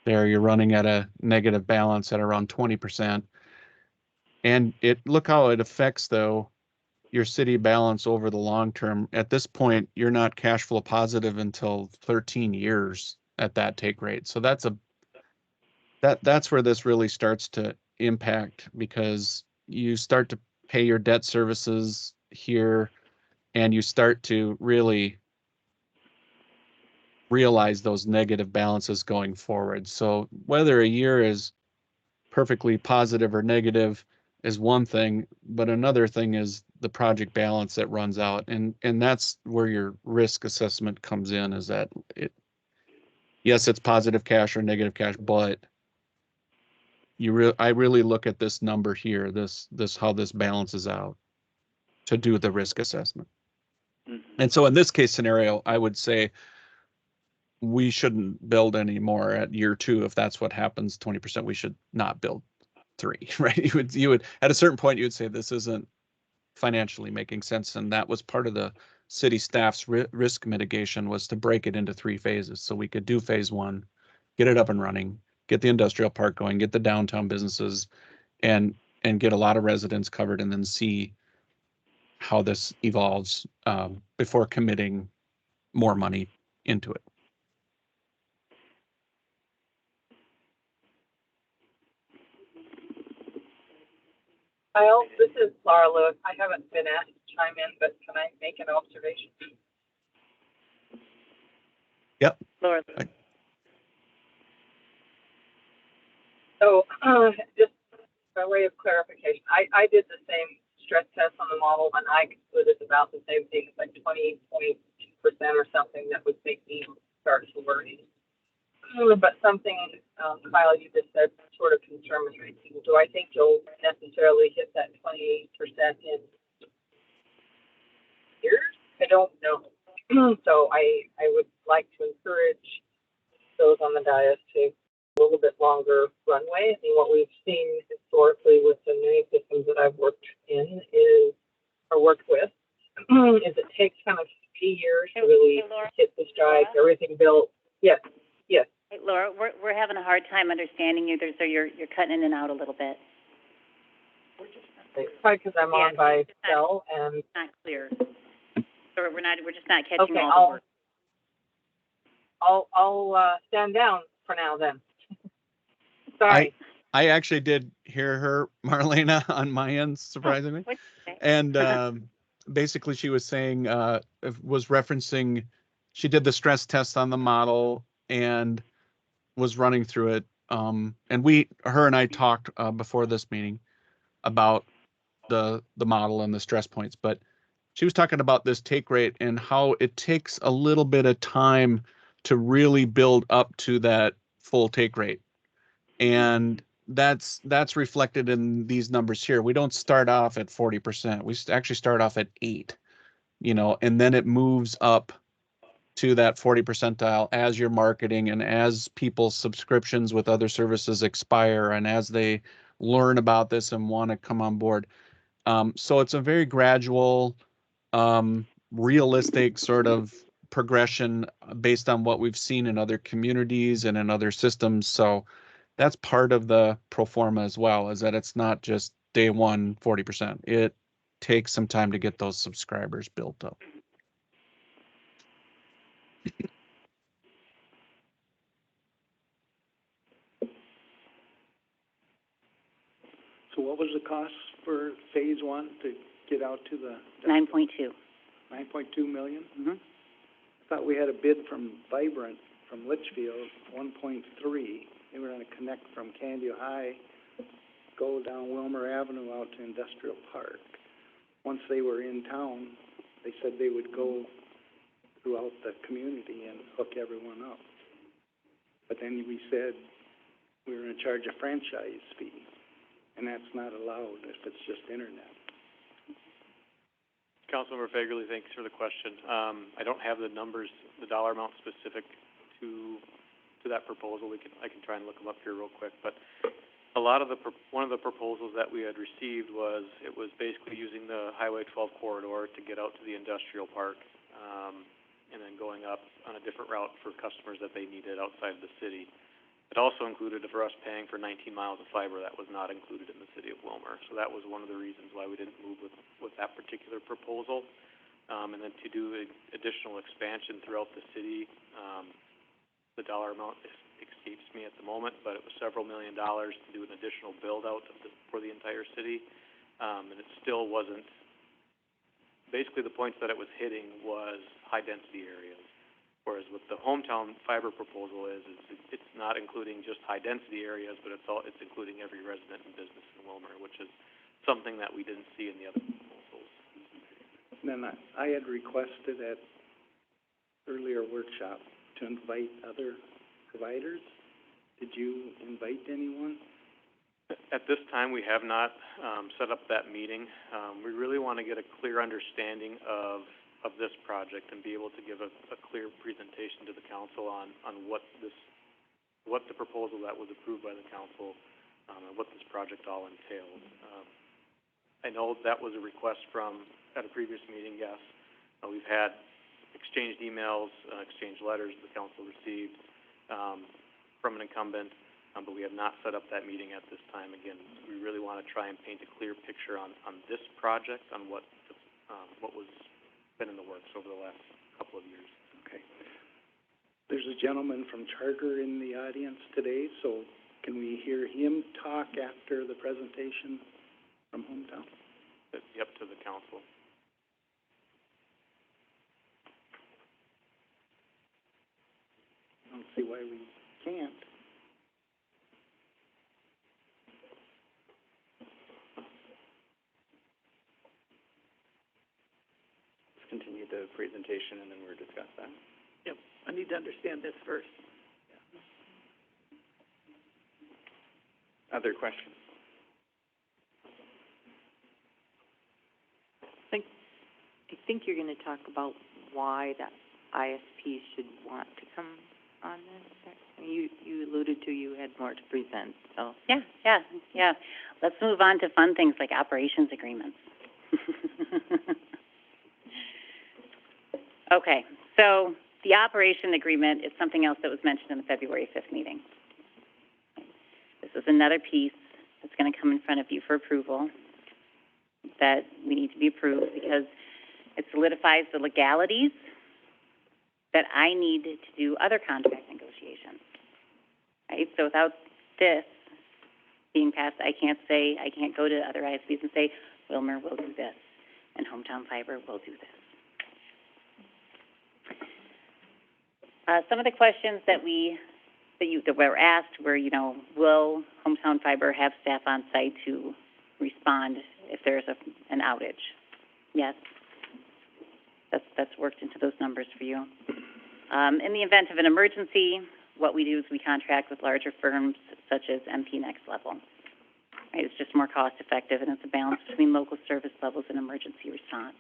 There, you're running at a negative balance at around 20%. And look how it affects, though, your city balance over the long term. At this point, you're not cash flow positive until 13 years at that take rate. So that's where this really starts to impact, because you start to pay your debt services here, and you start to really realize those negative balances going forward. So whether a year is perfectly positive or negative is one thing, but another thing is the project balance that runs out, and that's where your risk assessment comes in. Is that yes, it's positive cash or negative cash, but I really look at this number here, this how this balances out to do the risk assessment. Mm-hmm. And so in this case scenario, I would say we shouldn't build any more at year 2. If that's what happens, 20%, we should not build 3, right? You would at a certain point, you would say this isn't financially making sense. And that was part of the city staff's risk mitigation, was to break it into 3 phases. So we could do phase 1, get it up and running, get the industrial park going, get the downtown businesses, and get a lot of residents covered, and then see how this evolves before committing more money into it. Kyle, this is Laura Lewis. I haven't been asked to chime in, but can I make an observation? Yep. Laura. So, just by way of clarification, I did the same stress test on the model, and I concluded about the same thing, like 20.2% or something that would make me start to worry. But something, Kyle, you just said sort of concerned me. Do I think you'll necessarily hit that 28% in years? I don't know. So I would like to encourage those on the dais to a little bit longer runway. And what we've seen historically with the many systems that I've worked in worked with is it takes kind of 3 years to really hit the stride, everything built. Yes. Hey, Laura, we're having a hard time understanding you. So you're cutting in and out a little bit. It's probably because I'm on by cell and It's not clear. So we're just not catching okay, all the words. I'll stand down for now then. Sorry. I actually did hear her, Marlena, on my end, surprisingly. What'd you say? And basically she was saying, was referencing, she did the stress test on the model and was running through it. And her and I talked before this meeting about the model and the stress points, but she was talking about this take rate and how it takes a little bit of time to really build up to that full take rate. And that's reflected in these numbers here. We don't start off at 40%. We actually start off at 8, and then it moves up to that 40 percentile as you're marketing and as people's subscriptions with other services expire and as they learn about this and want to come on board. So it's a very gradual, realistic sort of progression based on what we've seen in other communities and in other systems. So that's part of the pro forma as well, is that it's not just day one, 40%. It takes some time to get those subscribers built up. So what was the cost for phase 1 to get out to the 9.2. 9.2 million? Mm-hmm. I thought we had a bid from Vibrant from Litchfield, 1.3. They were going to connect from Candia High go down Willmar Avenue out to Industrial Park. Once they were in town, they said they would go throughout the community and hook everyone up. But then we said we were in charge of franchise fee, and that's not allowed if it's just internet. Councilmember Fagerly, thanks for the question. I don't have the numbers, the dollar amount specific to that proposal. I can try and look them up here real quick, but a lot of one of the proposals that we had received was, it was basically using the Highway 12 corridor to get out to the industrial park, and then going up on a different route for customers that they needed outside of the city. It also included for us paying for 19 miles of fiber that was not included in the city of Willmar. So that was one of the reasons why we didn't move with that particular proposal. And then to do additional expansion throughout the city, the dollar amount escapes me at the moment, but it was several $1 million to do an additional build-out for the entire city. And it still wasn't, basically the points that it was hitting was high-density areas. Whereas with the hometown fiber proposal it's not including just high-density areas, but it's including every resident and business in Willmar, which is something that we didn't see in the other proposals. And then I had requested at earlier workshop to invite other providers. Did you invite anyone? At this time, we have not set up that meeting. We really want to get a clear understanding of this project and be able to give a clear presentation to the council on what the proposal that was approved by the council, and what this project all entails. I know that was a request at a previous meeting, yes. We've had exchanged emails, exchanged letters the council received from an incumbent, but we have not set up that meeting at this time. Again, we really want to try and paint a clear picture on this project, on what was been in the works over the last couple of years. Okay. There's a gentleman from Charter in the audience today, so can we hear him talk after the presentation from Hometown? It'd be up to the council. I don't see why we can't. Continue the presentation and then we'll discuss that. Yep, I need to understand this first. Other questions? I think you're gonna talk about why the ISP should want to come on this. You alluded to you had more to present, so. Yeah. Let's move on to fun things like operations agreements. Okay, so the operation agreement is something else that was mentioned in the February 5th meeting. This is another piece that's going to come in front of you for approval that we need to be approved because it solidifies the legalities that I need to do other contract negotiations, right? So without this being passed, I can't go to other ISPs and say, Willmar will do this, and Hometown Fiber will do this. Some of the questions that were asked were, will Hometown Fiber have staff on site to respond if there's an outage? Yes, that's worked into those numbers for you. In the event of an emergency, what we do is we contract with larger firms such as MP Next Level. Right? It's just more cost effective, and it's a balance between local service levels and emergency response.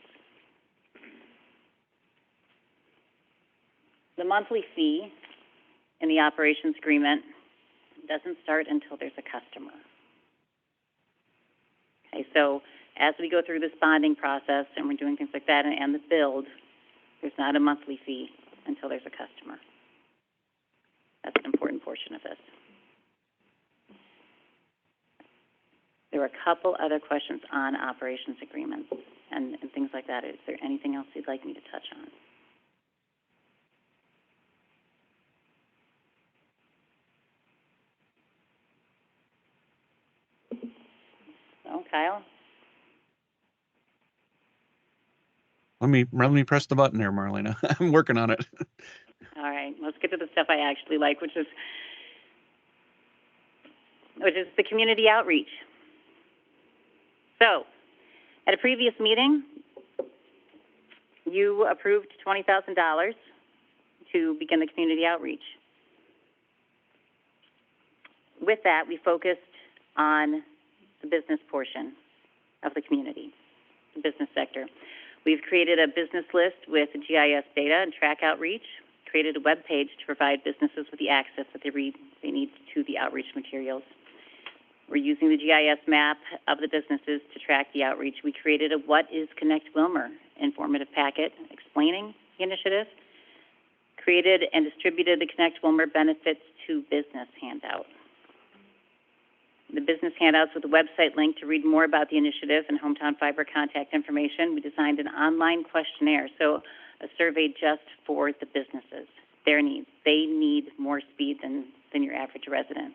The monthly fee in the operations agreement doesn't start until there's a customer. Okay, so as we go through this bonding process and we're doing things like that and the build, there's not a monthly fee until there's a customer. That's an important portion of this. There were a couple other questions on operations agreements and things like that. Is there anything else you'd like me to touch on? Oh, Kyle? Let me press the button here, Marlena. I'm working on it. All right, let's get to the stuff I actually like, which is the community outreach. So, at a previous meeting, you approved $20,000 to begin the community outreach. With that, we focused on the business portion of the community, the business sector. We've created a business list with GIS data and track outreach, created a web page to provide businesses with the access that they need to the outreach materials. We're using the GIS map of the businesses to track the outreach. We created a What is Connect Willmar informative packet explaining the initiative, created and distributed the Connect Willmar Benefits to Business handout. The business handouts with a website link to read more about the initiative and Hometown Fiber contact information. We designed an online questionnaire, so a survey just for the businesses, their needs. They need more speed than your average resident.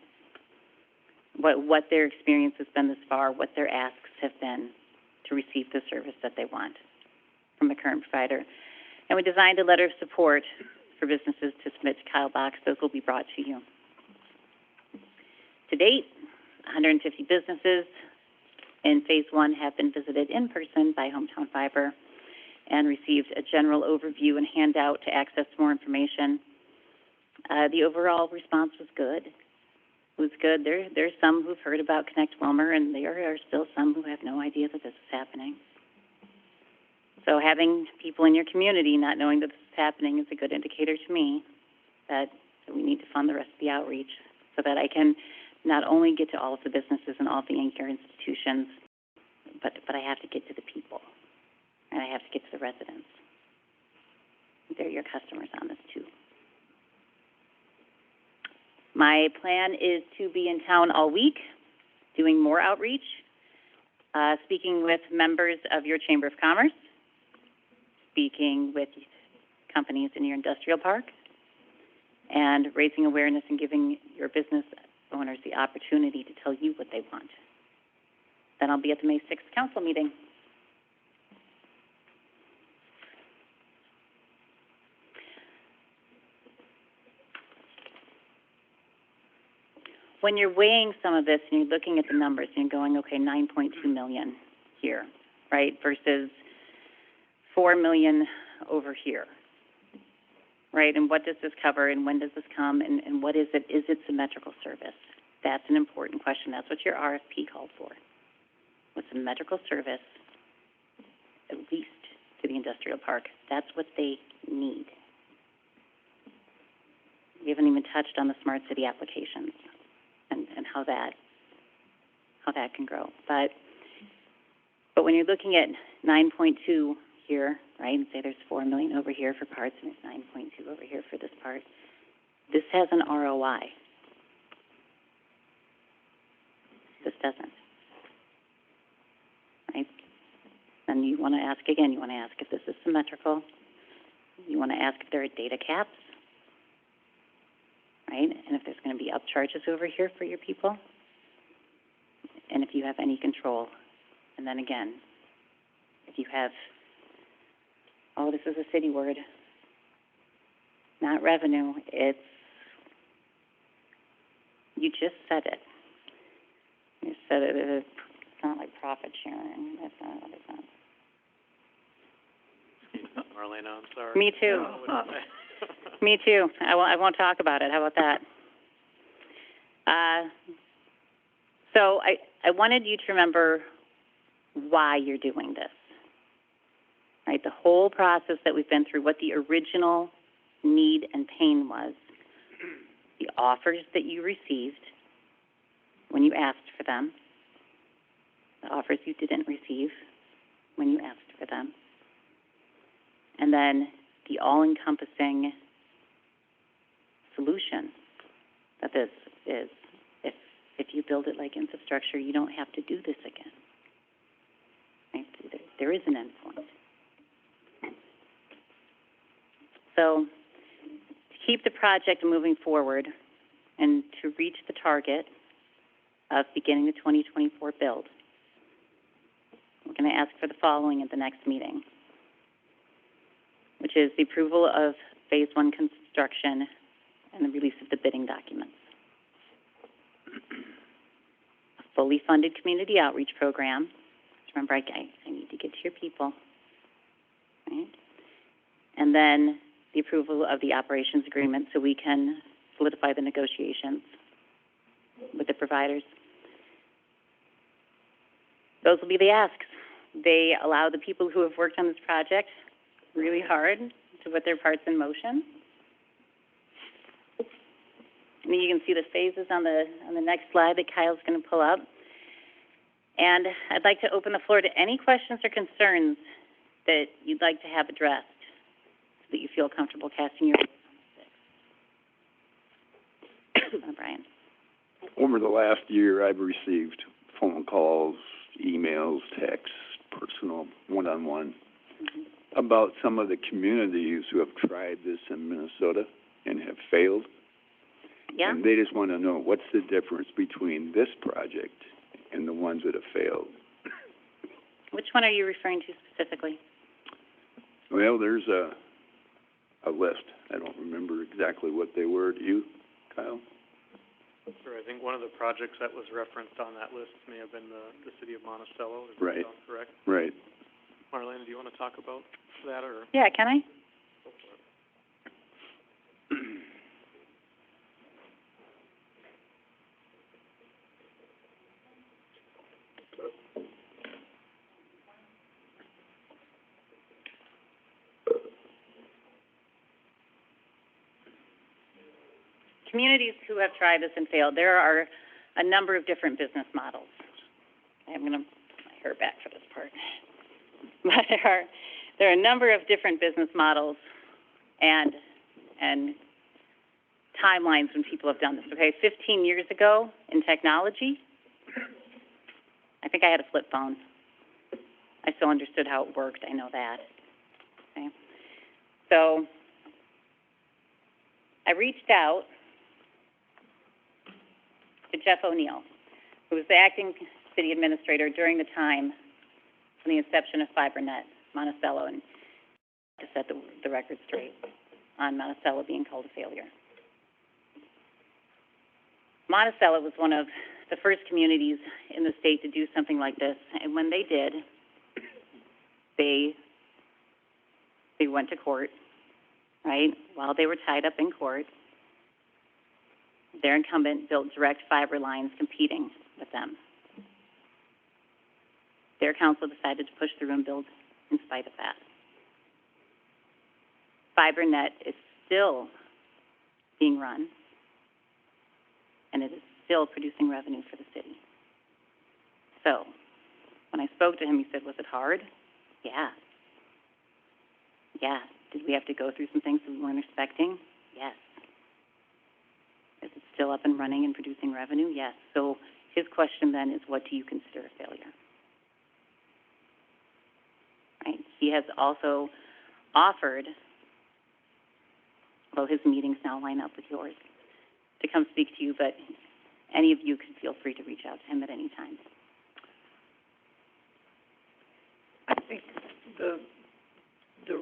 What their experience has been this far, what their asks have been to receive the service that they want from the current provider. And we designed a letter of support for businesses to submit to Kyle Box. Those will be brought to you. To date, 150 businesses in Phase 1 have been visited in person by Hometown Fiber and received a general overview and handout to access more information. The overall response was good. It was good. There's some who've heard about Connect Willmar, and there are still some who have no idea that this is happening. So having people in your community not knowing that this is happening is a good indicator to me that we need to fund the rest of the outreach so that I can not only get to all of the businesses and all of the anchor institutions, but I have to get to the people, and I have to get to the residents. They're your customers on this too. My plan is to be in town all week, doing more outreach, speaking with members of your Chamber of Commerce, speaking with companies in your industrial park, and raising awareness and giving your business owners the opportunity to tell you what they want. Then I'll be at the May 6th council meeting. When you're weighing some of this and you're looking at the numbers and you're going, okay, 9.2 million here, right, versus 4 million over here, right? And what does this cover, and when does this come, and what is it? Is it symmetrical service? That's an important question. That's what your RFP called for. Was symmetrical service, at least to the industrial park. That's what they need. We haven't even touched on the smart city applications and how that can grow. But when you're looking at 9.2 here, right, and say there's 4 million over here for parts and it's 9.2 over here for this part, this has an ROI. This doesn't, right? And you want to ask again, you want to ask if this is symmetrical. You want to ask if there are data caps, right? And if there's going to be upcharges over here for your people. And if you have any control. And then again, if you have, oh, this is a city word, not revenue, it's, you just said it. You said it, it's not like profit sharing. That's not what it's not. Marlena, I'm sorry. Me too. Me too. I won't talk about it. How about that? So I wanted you to remember why you're doing this, right? The whole process that we've been through, what the original need and pain was, the offers that you received when you asked for them, the offers you didn't receive when you asked for them, and then the all-encompassing solution that this is. If you build it like infrastructure, you don't have to do this again. Right? There is an endpoint. So to keep the project moving forward and to reach the target of beginning the 2024 build, we're going to ask for the following at the next meeting, which is the approval of Phase 1 construction and the release of the bidding documents. A fully funded community outreach program remember, I need to get to your people, right? And then the approval of the operations agreement so we can solidify the negotiations with the providers. Those will be the asks. They allow the people who have worked on this project really hard to put their parts in motion. And you can see the phases on the next slide that Kyle's going to pull up. And I'd like to open the floor to any questions or concerns that you'd like to have addressed so that you feel comfortable casting your vote on this. Brian. Over the last year, I've received phone calls, emails, texts, personal, one-on-one, about some of the communities who have tried this in Minnesota and have failed. Yeah. And they just want to know what's the difference between this project and the ones that have failed. Which one are you referring to specifically? Well, there's a list. I don't remember exactly what they were. Do you, Kyle? Sure, I think one of the projects that was referenced on that list may have been the city of Monticello, is Right. that correct? Right. Marlena, do you want to talk about that, or? Yeah, can I? Communities who have tried this and failed, there are a number of different business models. I'm going to put my hair back for this part. But there are a number of different business models and timelines when people have done this. Okay, 15 years ago in technology, I think I had a flip phone. I still understood how it worked. I know that. Okay, so I reached out to Jeff O'Neill, who was the acting city administrator during the time from the inception of FiberNet, Monticello, and to set the record straight on Monticello being called a failure. Monticello was one of the first communities in the state to do something like this, and when they did, they went to court, right? While they were tied up in court, their incumbent built direct fiber lines competing with them. Their council decided to push through and build in spite of that. FiberNet is still being run, and it is still producing revenue for the city. So, when I spoke to him, he said, was it hard? Yeah. Yeah. Did we have to go through some things that we weren't expecting? Yes. Is it still up and running and producing revenue? Yes. So his question then is, what do you consider a failure? Right. He has also offered, well, his meetings now line up with yours, to come speak to you, but any of you can feel free to reach out to him at any time. I think the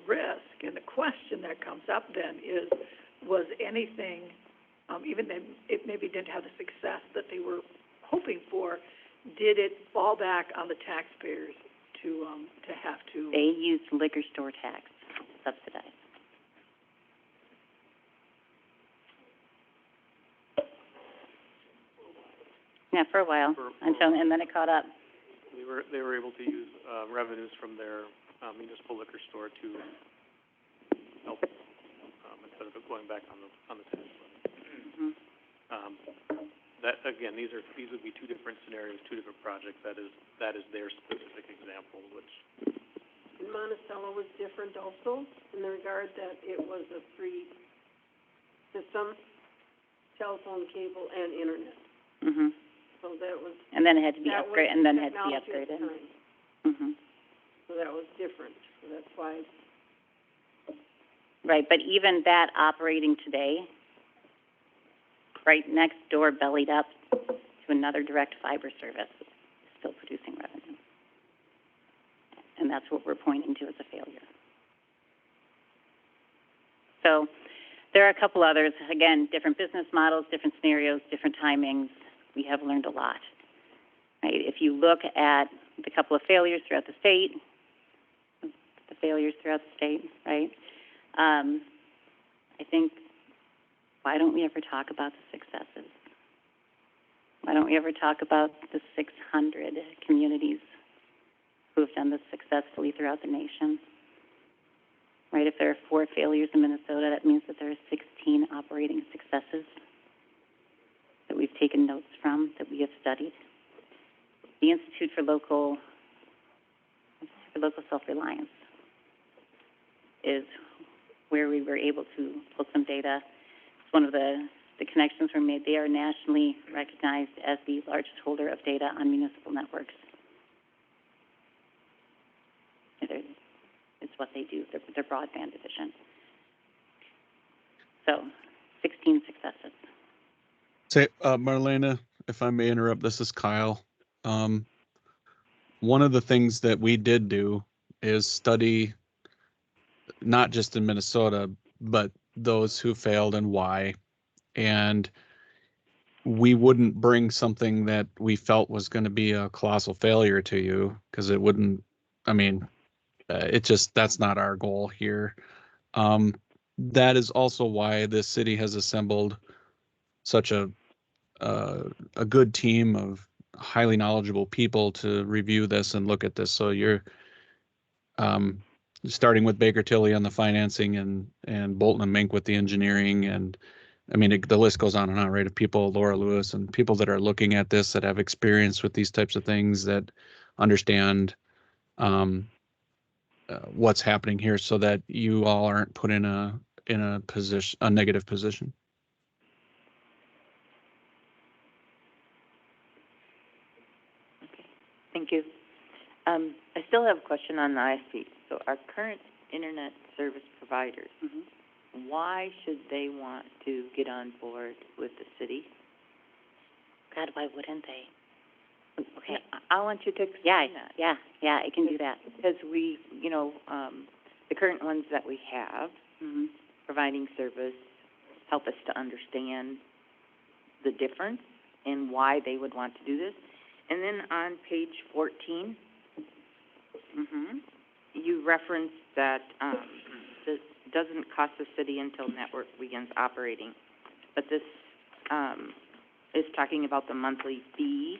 risk and the question that comes up then is, was anything, even though it maybe didn't have the success that they were hoping for, did it fall back on the taxpayers to have to? They used liquor store tax to subsidize. Yeah, for a while, and then it caught up. They were able to use revenues from their municipal liquor store to help instead of it going back on the tax levy. That again, these would be two different scenarios, two different projects. That is their specific example, which. And Monticello was different also in the regard that it was a free system, telephone, cable, and internet. So that was. And then it had to be upgraded, and then it had to be upgraded. So that was different. So that's why. Right, but even that operating today, right next door, bellied up to another direct fiber service, is still producing revenue. And that's what we're pointing to as a failure. So there are a couple others. Again, different business models, different scenarios, different timings. We have learned a lot. Right? If you look at with a couple of failures throughout the state, right? I think, why don't we ever talk about the successes? Why don't we ever talk about the 600 communities who have done this successfully throughout the nation? Right, if there are 4 failures in Minnesota, that means that there are 16 operating successes that we've taken notes from, that we have studied. The Institute for Local Self-Reliance is where we were able to pull some data. It's one of the connections were made. They are nationally recognized as the largest holder of data on municipal networks. It's what they do, their broadband division. So, 16 successes. Say, Marlena, if I may interrupt, this is Kyle. One of the things that we did do is study not just in Minnesota, but those who failed and why. And we wouldn't bring something that we felt was going to be a colossal failure to you, because it wouldn't, I mean, that's not our goal here. That is also why this city has assembled such a good team of highly knowledgeable people to review this and look at this. So you're starting with Baker Tilly on the financing and Bolton and Mink with the engineering, and I mean the list goes on and on, right? Of people, Laura Lewis, and people that are looking at this, that have experience with these types of things, that understand what's happening here, so that you all aren't put in a negative position. Thank you. I still have a question on the ISP. So our current internet service providers, why should they want to get on board with the city? God, why wouldn't they? Okay. I want you to explain that. Yeah, I can do that. Because we, the current ones that we have, providing service, help us to understand the difference and why they would want to do this. And then on page 14, you referenced that this doesn't cost the city until network begins operating. But this is talking about the monthly fee,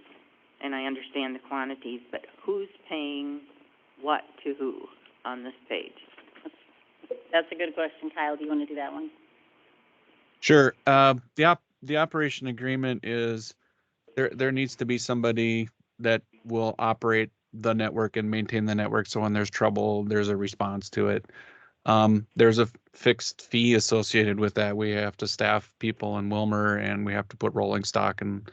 and I understand the quantities, but who's paying what to who on this page? That's a good question, Kyle. Do you want to do that one? Sure. The operation agreement is there needs to be somebody that will operate the network and maintain the network, so when there's trouble, there's a response to it. There's a fixed fee associated with that. We have to staff people in Willmar, and we have to put rolling stock and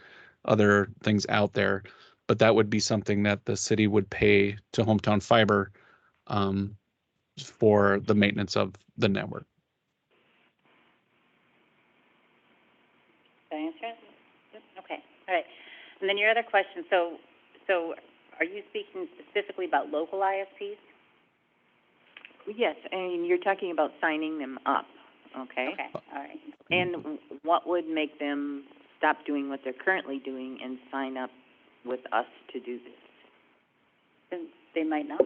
other things out there. But that would be something that the city would pay to Hometown Fiber for the maintenance of the network. Did I answer it? Yep. Okay. All right. And then your other question. So are you speaking specifically about local ISPs? Yes, and you're talking about signing them up, okay? Okay. All right. And what would make them stop doing what they're currently doing and sign up with us to do this? Then they might not.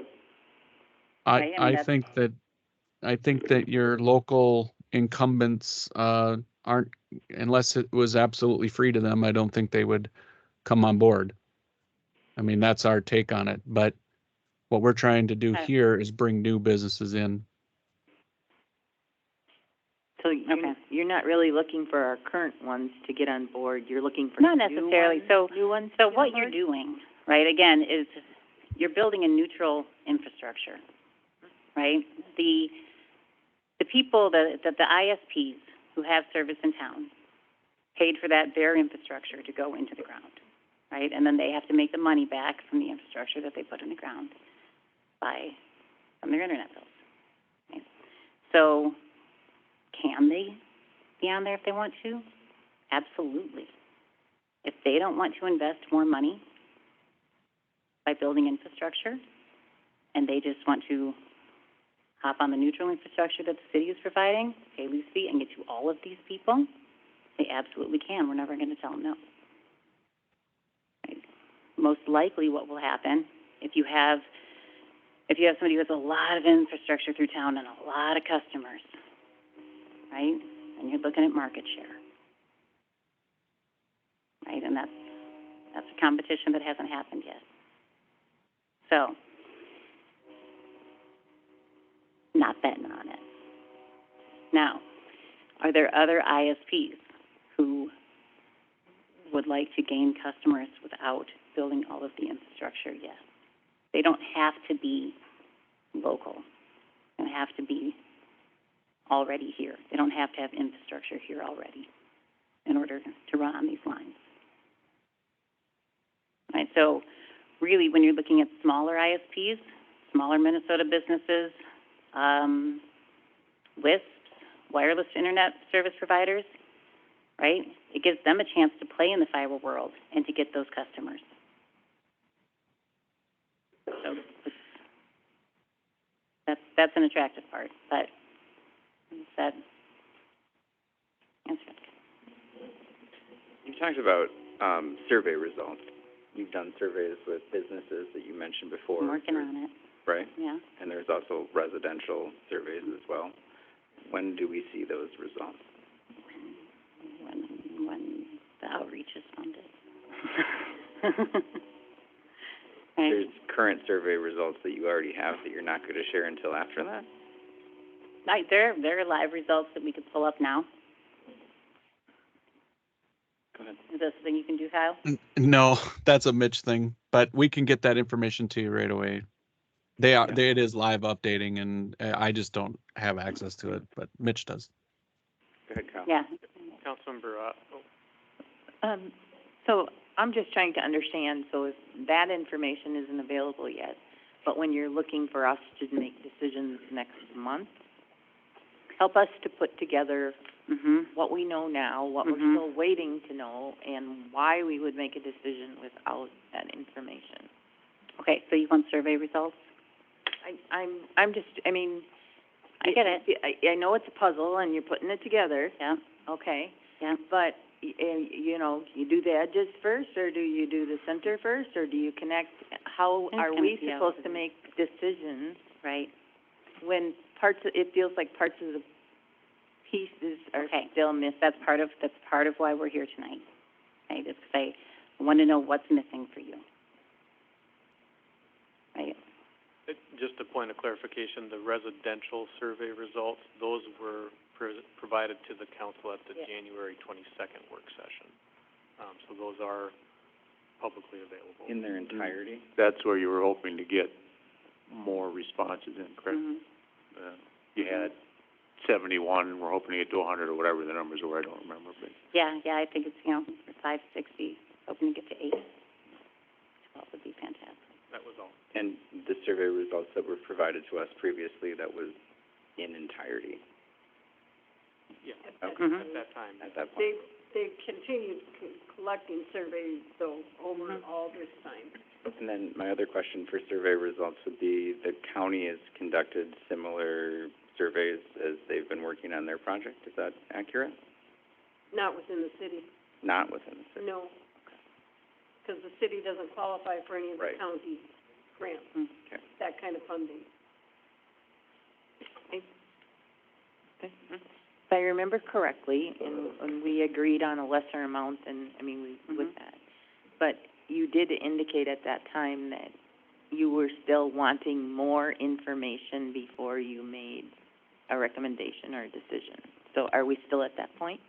I think that your local incumbents aren't, unless it was absolutely free to them, I don't think they would come on board. I mean, that's our take on it. But what we're trying to do here is bring new businesses in. So you're not really looking for our current ones to get on board. You're looking for not necessarily. New ones. So what you're doing, right? Again, is you're building a neutral infrastructure, right? The people the ISPs who have service in town paid for their infrastructure to go into the ground, right? And then they have to make the money back from the infrastructure that they put in the ground from their internet bills. Right? So can they be on there if they want to? Absolutely. If they don't want to invest more money by building infrastructure, and they just want to hop on the neutral infrastructure that the city is providing, pay loose fee, and get to all of these people, they absolutely can. We're never going to tell them no. Right? Most likely what will happen, if if you have somebody who has a lot of infrastructure through town and a lot of customers, right? And you're looking at market share, right? And that's a competition that hasn't happened yet. So, not betting on it. Now, are there other ISPs who would like to gain customers without building all of the infrastructure? Yes. They don't have to be local. They don't have to be already here. They don't have to have infrastructure here already in order to run on these lines. Right, so really when you're looking at smaller ISPs, smaller Minnesota businesses, WISPs, wireless internet service providers, right? It gives them a chance to play in the fiber world and to get those customers. So that's an attractive part, but that answer. You talked about survey results. You've done surveys with businesses that you mentioned before. I'm working on it. Right? Yeah. And there's also residential surveys as well. When do we see those results? When the outreach is funded. Right. There's current survey results that you already have that you're not going to share until after that? Right, there are live results that we could pull up now. Go ahead. Is that something you can do, Kyle? No, that's a Mitch thing, but we can get that information to you right away. It is live updating, and I just don't have access to it, but Mitch does. Go ahead, Kyle. Yeah. Councilmember, So I'm just trying to understand, so if that information isn't available yet, but when you're looking for us to make decisions next month, help us to put together what we know now, what we're still waiting to know, and why we would make a decision without that information. Okay, so you want survey results? I'm just, I mean, I get it. I know it's a puzzle and you're putting it together. Yeah. Okay. Yeah. But, you know, you do the edges first, or do you do the center first, or do you connect? How It's are gonna we be supposed to make decisions Right. when it feels like parts of the pieces are Okay. still missing? That's part of why we're here tonight. Right, it's 'cause I want to know what's missing for you. Right. just a point of clarification, the residential survey results, those were provided to the council at the January 22nd work session. So those are publicly available. In their entirety? That's where you were hoping to get more responses in, correct? You had 71, we're hoping to get to 100 or whatever the numbers were, I don't remember, but. Yeah, I think it's, 560, hoping to get to 8. 12 would be fantastic. That was all. And the survey results that were provided to us previously, that was in entirety? Yeah, Okay. at that time. At that point? They've continued collecting surveys, though, over all this time. And then my other question for survey results would be, the county has conducted similar surveys as they've been working on their project. Is that accurate? Not within the city, Not within the city? no. Because the city doesn't qualify for any of the Right. county grants, Okay. that kind of funding. If I remember correctly, and we agreed on a lesser amount, and, I mean, with that. But you did indicate at that time that you were still wanting more information before you made a recommendation or a decision. So are we still at that point?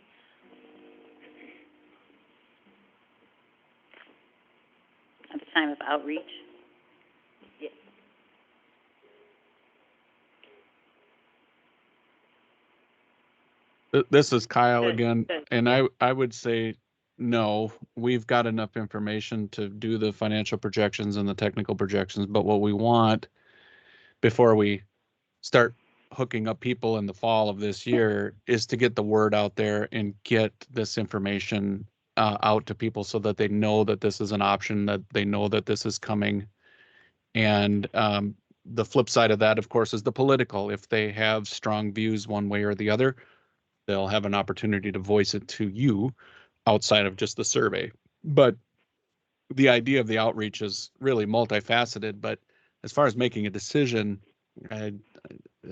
At the time of outreach? Yes. This is Kyle Good, again, good. and I would say no. We've got enough information to do the financial projections and the technical projections, but what we want before we start hooking up people in the fall of this year is to get the word out there and get this information out to people so that they know that this is an option, that they know that this is coming. And the flip side of that, of course, is the political. If they have strong views one way or the other, they'll have an opportunity to voice it to you outside of just the survey. But the idea of the outreach is really multifaceted, but as far as making a decision, I,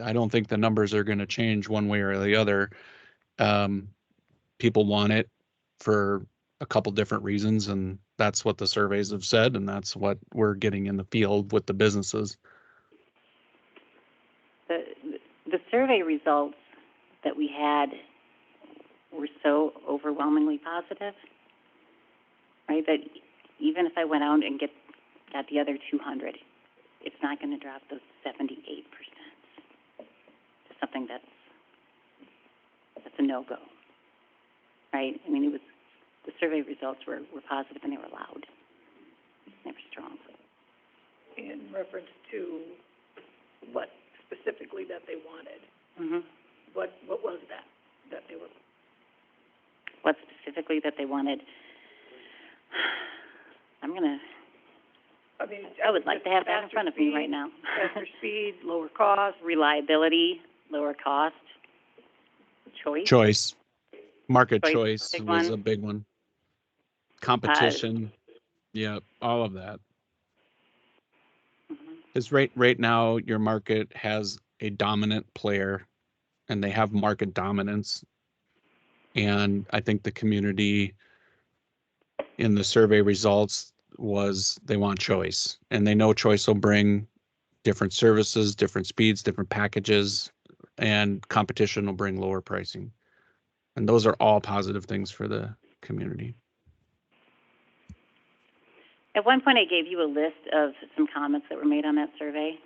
I don't think the numbers are going to change one way or the other. People want it for a couple different reasons, and that's what the surveys have said, and that's what we're getting in the field with the businesses. The survey results that we had were so overwhelmingly positive, right, that even if I went out and got the other 200, it's not going to drop those 78% to something that's a no-go, right? I mean, the survey results were positive and they were loud. They were strong. In reference to what specifically that they wanted? Mm-hmm. What was that they were? What specifically that they wanted? I would like to have that in front of me right now. Faster speed, lower cost. Reliability, lower cost. Choice. Market choice big was one. a big one. Competition. Yeah, all of that. Because right now your market has a dominant player and they have market dominance. And I think the community in the survey results was they want choice, and they know choice will bring different services, different speeds, different packages, and competition will bring lower pricing. And those are all positive things for the community. At one point, I gave you a list of some comments that were made on that survey,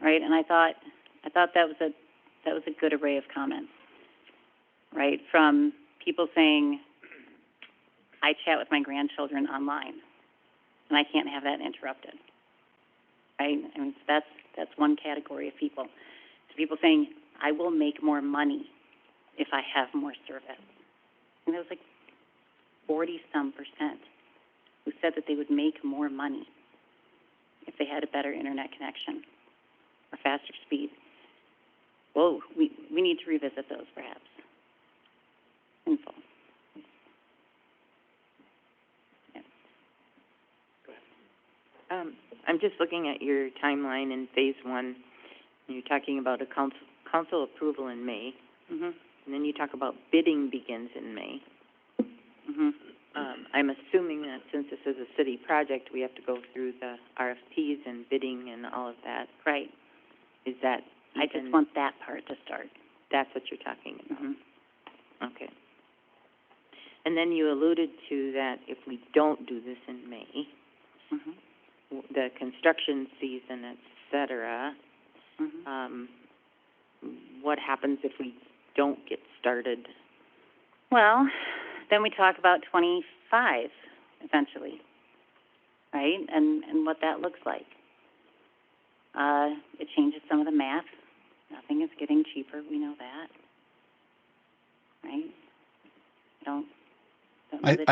right? And I thought that was a good array of comments, right? From people saying, I chat with my grandchildren online, and I can't have that interrupted, right? I mean, that's one category of people. To people saying, I will make more money if I have more service. And there was like 40-some% who said that they would make more money if they had a better internet connection or faster speed. Whoa, we need to revisit those perhaps in full. I'm just looking at your timeline in phase one, and you're talking about a council approval in May, and then you talk about bidding begins in May. I'm assuming that since this is a city project, we have to go through the RFPs and bidding and all of that. Right. Is that I just want that part to start. That's what you're talking about? Okay. And then you alluded to that if we don't do this in May, the construction season, et cetera, what happens if we don't get started? Well, then we talk about 25, essentially, right? And what that looks like. It changes some of the math. Nothing is getting cheaper. We know that, right? Don't know that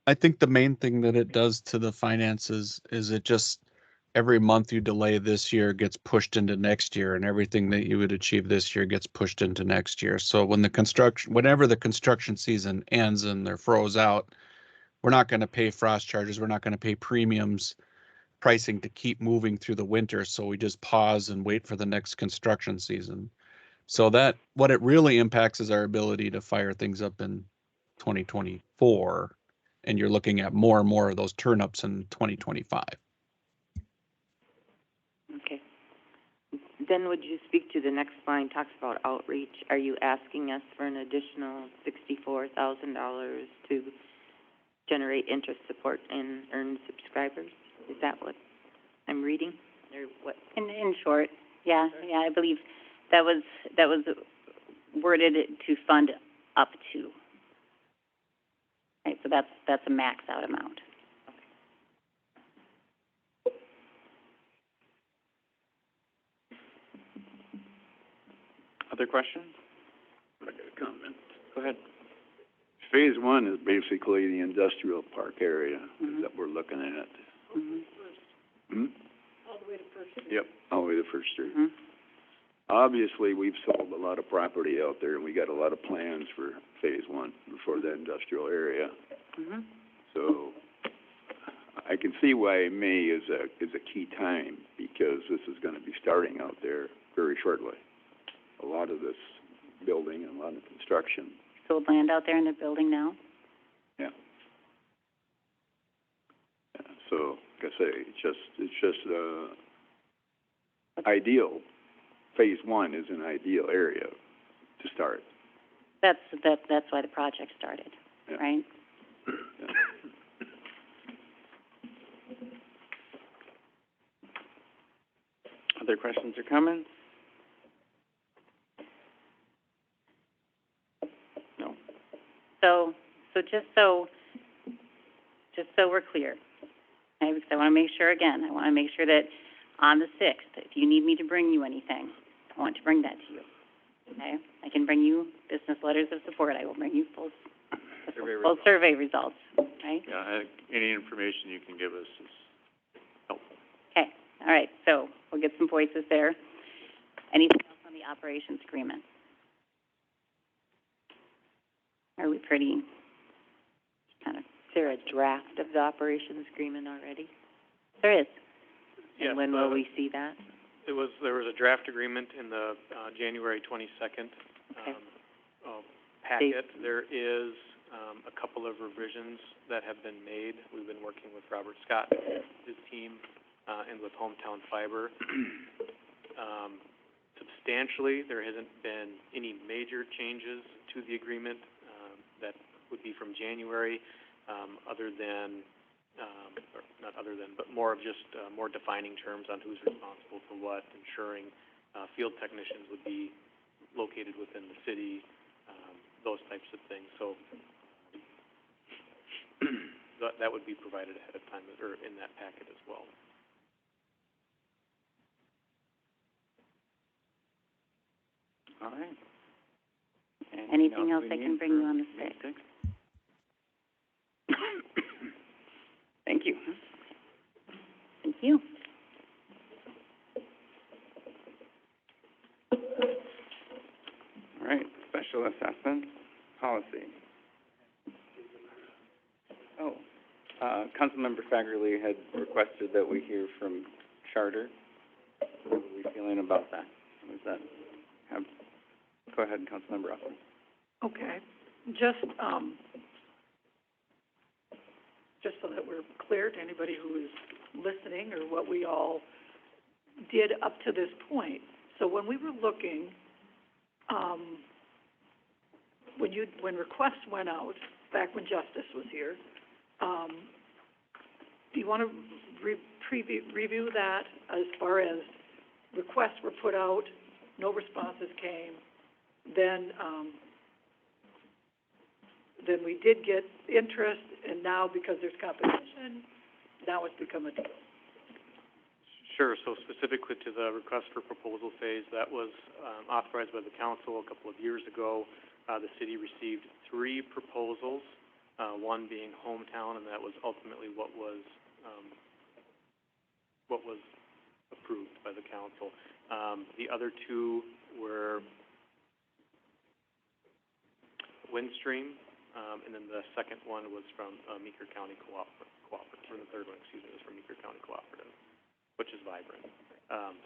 I think the main thing that it does to the finances is it just, every month you delay this year gets pushed into next year, and everything that you would achieve this year gets pushed into next year. So whenever the construction season ends and they're froze out, we're not going to pay frost charges. We're not going to pay premiums pricing to keep moving through the winter. So we just pause and wait for the next construction season. So that what it really impacts is our ability to fire things up in 2024. And you're looking at more and more of those turn-ups in 2025. Okay. Then would you speak to the next line, talks about outreach. Are you asking us for an additional $64,000 to generate interest support and earn subscribers? Is that what I'm reading, or what? In short, yeah, I believe that was worded to fund up to. Right, so that's a max out amount. Other questions? I got a comment. Go ahead. Phase one is basically the industrial park area that we're looking at. All the way to First Street. Yep, all the way to First Street. Obviously, we've sold a lot of property out there, and we got a lot of plans for phase one for the industrial area. So I can see why May is a key time, because this is gonna be starting out there very shortly. A lot of this building and a lot of construction. Sold land out there and they're building now? Yeah. Yeah, so, like I say, it's just, ideal. Phase one is an ideal area to start. That's why the project started, Yeah. right? Yeah. Other questions or comments? No? So just so we're clear, okay, because I want to make sure, again, I want to make sure that on the 6th, if you need me to bring you anything, I want to bring that to you, okay? I can bring you business letters of support. I will bring you full survey results, right? Yeah, any information you can give us is helpful. Okay, all right, so we'll get some voices there. Anything else on the operations agreement? Are we pretty kind of... Is there a draft of the operations agreement already? There is. Yes, And when will we see that? there was a draft agreement in the, January 22nd, Okay. packet. There is, a couple of revisions that have been made. We've been working with Robert Scott, his team, and with Hometown Fiber. Substantially, there hasn't been any major changes to the agreement, that would be from January, other than, or not other than, but more of just, more defining terms on who's responsible for what, ensuring, field technicians would be located within the city, those types of things. So, that would be provided ahead of time, or in that packet as well. All right. Anything else we I need can bring for you on the May 6th? 6th? Thank you. Thank you. All right, special assessment policy. Oh, Councilmember Fagerly had requested that we hear from Charter. How are we feeling about that? Was that, go ahead, Councilmember Austin. Okay, just so that we're clear to anybody who is listening, or what we all did up to this point. So when we were looking, when requests went out, back when Justice was here, do you want to review that as far as requests were put out, no responses came, then we did get interest, and now because there's competition, now it's become a deal. Sure. So specifically to the request for proposal phase, that was, authorized by the council a couple of years ago. The city received 3 proposals, one being Hometown, and that was ultimately what was approved by the council. The other 2 were Windstream, and then the second one was from Meeker County Cooperative, or the third one, excuse me, was from Meeker County Cooperative, which is Vibrant.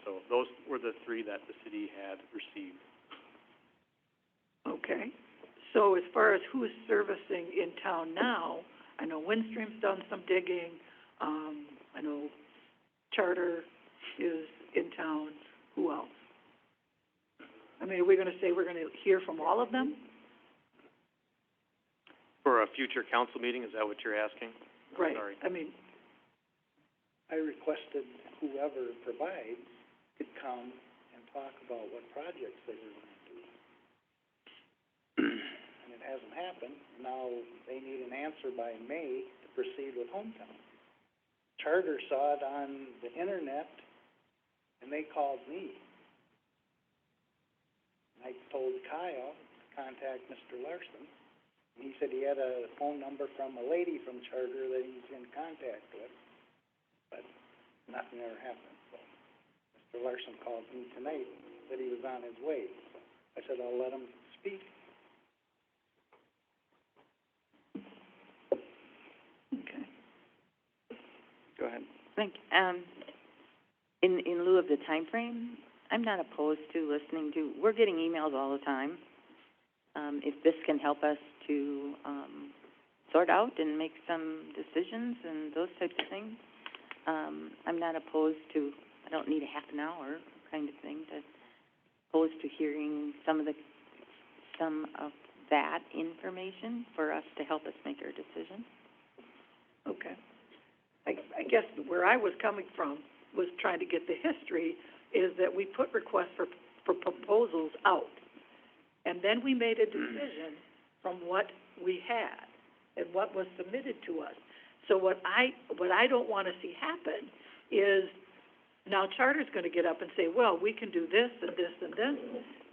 So those were the 3 that the city had received. Okay, so as far as who's servicing in town now, I know Windstream's done some digging, I know Charter is in town. Who else? I mean, are we gonna say we're gonna hear from all of them? For a future council meeting, is that what you're asking? Right, Sorry. I mean, I requested whoever provides could come and talk about what projects they were going to do. And it hasn't happened. Now they need an answer by May to proceed with Hometown. Charter saw it on the internet, and they called me. I told Kyle to contact Mr. Larson. He said he had a phone number from a lady from Charter that he's in contact with, but nothing ever happened. So Mr. Larson called me tonight, said he was on his way. So I said, I'll let him speak. okay. Think, in lieu of the time frame, I'm not opposed to listening to, we're getting emails all the time. If this can help us to, sort out and make some decisions and those types of things, I'm not opposed to, I don't need a half an hour kind of thing, opposed to hearing some of that information for us to help us make our decision. Okay. I guess where I was coming from was trying to get the history, is that we put requests for proposals out. And then we made a decision from what we had and what was submitted to us. So what I don't want to see happen is now Charter's going to get up and say, well, we can do this and this and this,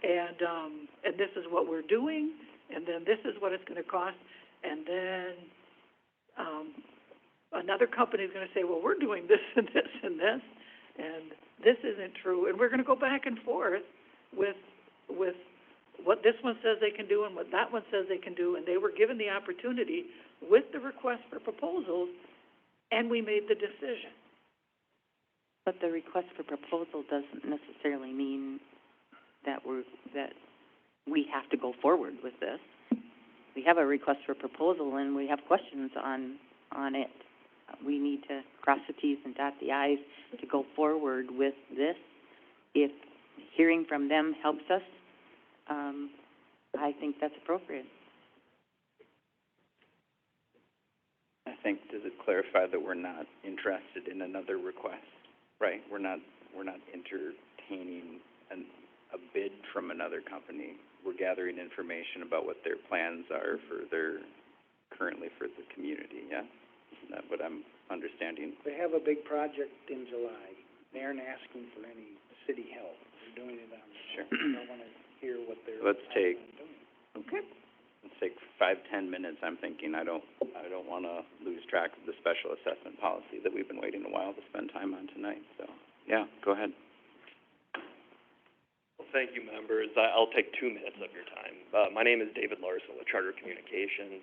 and this is what we're doing, and then this is what it's going to cost, and then another company is going to say, well, we're doing this and this and this, and this isn't true, and we're going to go back and forth with what this one says they can do and what that one says they can do, and they were given the opportunity with the request for proposals, and we made the decision. But the request for proposal doesn't necessarily mean that we have to go forward with this. We have a request for proposal and we have questions on it. We need to cross the T's and dot the I's to go forward with this. If hearing from them helps us, I think that's appropriate. I think, does it clarify that we're not interested in another request, right? We're not entertaining a bid from another company. We're gathering information about what their plans are currently for the community, yeah? Isn't that what I'm understanding? They have a big project in July. They aren't asking for any city help. They're doing it on their own. I want to hear what they're Let's take, doing. Okay. let's take 5-10 minutes. I'm thinking I don't want to lose track of the special assessment policy that we've been waiting a while to spend time on tonight. So, yeah, go ahead. Well, thank you, members. I'll take 2 minutes of your time. My name is David Larson with Charter Communications.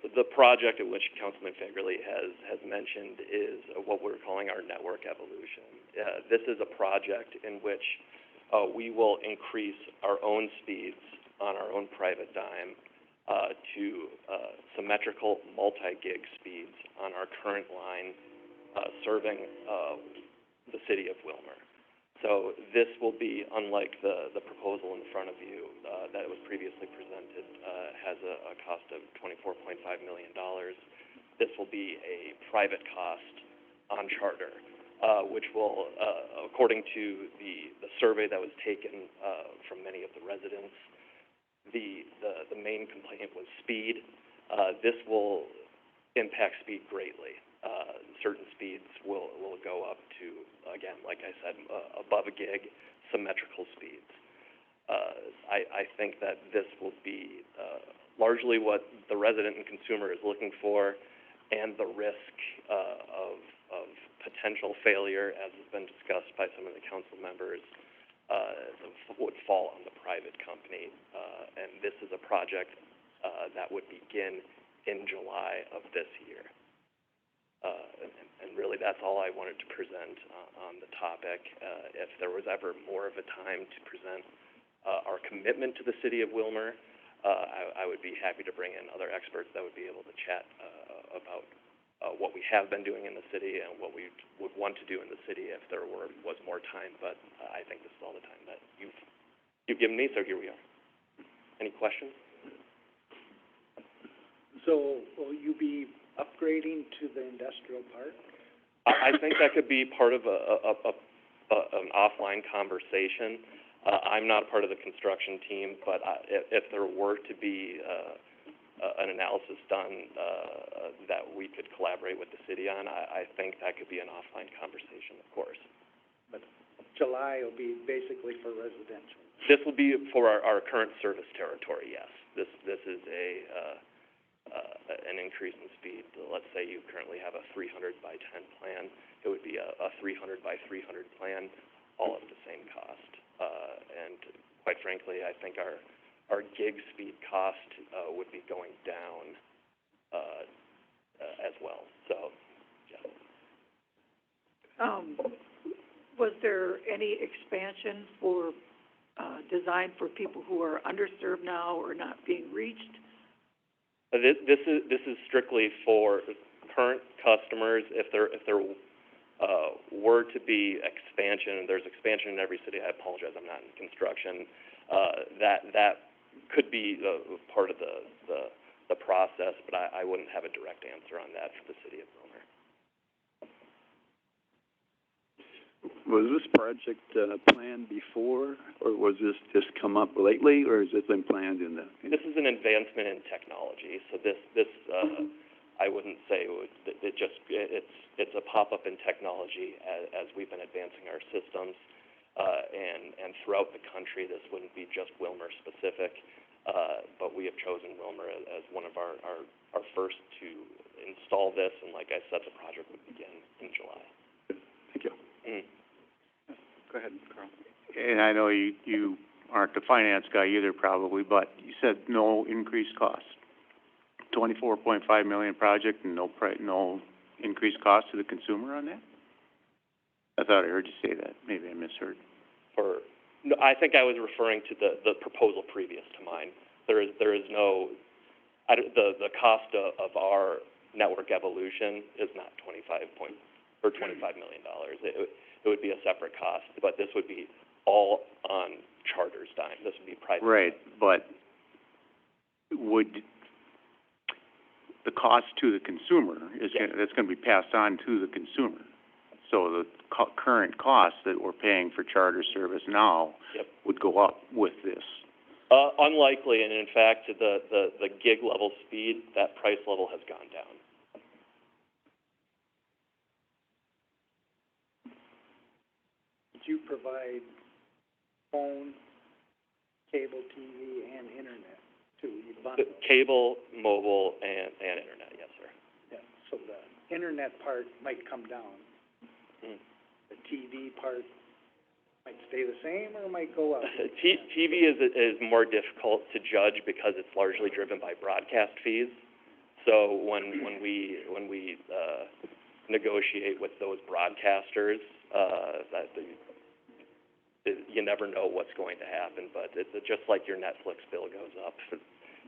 The project at which Councilman Fagerly has mentioned is what we're calling our network evolution. This is a project in which we will increase our own speeds on our own private dime to symmetrical multi-gig speeds on our current line serving the city of Willmar. So this will be, unlike the proposal in front of you that was previously presented, has a cost of $24.5 million. This will be a private cost on Charter, which will, according to the survey that was taken from many of the residents, the main complaint was speed. This will impact speed greatly. Certain speeds will go up to, again, like I said, above a gig, symmetrical speeds. I think that this will be largely what the resident and consumer is looking for, and the risk of potential failure, as has been discussed by some of the council members, would fall on the private company. And this is a project that would begin in July of this year. And really, that's all I wanted to present on the topic. If there was ever more of a time to present our commitment to the city of Willmar, I would be happy to bring in other experts that would be able to chat about what we have been doing in the city and what we would want to do in the city if there was more time. But I think this is all the time that you've given me, so here we are. Any questions? So will you be upgrading to the industrial park? I think that could be part of an offline conversation. I'm not part of the construction team, but if there were to be an analysis done that we could collaborate with the city on, I think that could be an offline conversation, of course. But July will be basically for residential. This will be for our current service territory, yes. This is an increase in speed. Let's say you currently have a 300 by 10 plan. It would be a 300 by 300 plan, all at the same cost. And quite frankly, I think our gig speed cost would be going down as well. So, yeah. Was there any expansion for, design for people who are underserved now or not being reached? This is strictly for current customers. If there were to be expansion, and there's expansion in every city, I apologize, I'm not in construction, that could be part of the process, but I wouldn't have a direct answer on that for the city of Willmar. Was this project, planned before, or was this just come up lately, or has it been planned in the? This is an advancement in technology, so this I wouldn't say it's a pop-up in technology as we've been advancing our systems, and throughout the country. This wouldn't be just Willmar specific, but we have chosen Willmar as one of our first to install this, and like I said, the project would begin in July. Thank you. Mm-hmm. Go ahead, Carl. And I know you aren't the finance guy either probably, but you said no increased cost. $24.5 million project and no increased cost to the consumer on that? I thought I heard you say that. Maybe I misheard. No, I think I was referring to the proposal previous to mine. There is no, the cost of our network evolution is not $25 million. It would be a separate cost, but this would be all on Charter's dime. This would be private. Right, but would the cost to the consumer that's going to be passed on to the consumer? So the current cost that we're paying for Charter service now would go up with this. Unlikely, and in fact, the gig level speed, that price level has gone down. You provide phone, cable TV, and internet too. You bundle. Cable, mobile, and internet, yes, sir. Yeah, so the internet part might come down. Mm. The TV part might stay the same or might go up. TV is more difficult to judge because it's largely driven by broadcast fees. So when we negotiate with those broadcasters, you never know what's going to happen, but it's just like your Netflix bill goes up.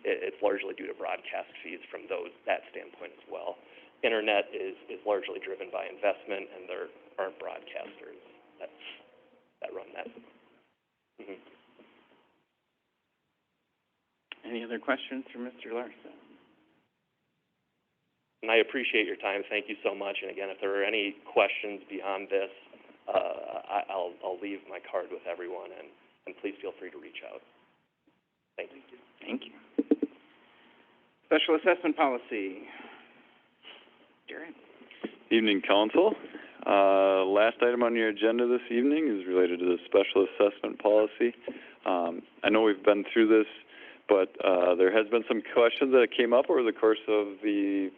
It's largely due to broadcast fees from that standpoint as well. Internet is largely driven by investment, and there aren't broadcasters that run that. Mm-hmm. Any other questions for Mr. Larson? And I appreciate your time. Thank you so much. And again, if there are any questions beyond this, I'll leave my card with everyone, and please feel free to reach out. Thank you. Thank you. Special assessment policy. Jared. Evening, Council. Last item on your agenda this evening is related to the special assessment policy. I know we've been through this, but there has been some questions that came up over the course of the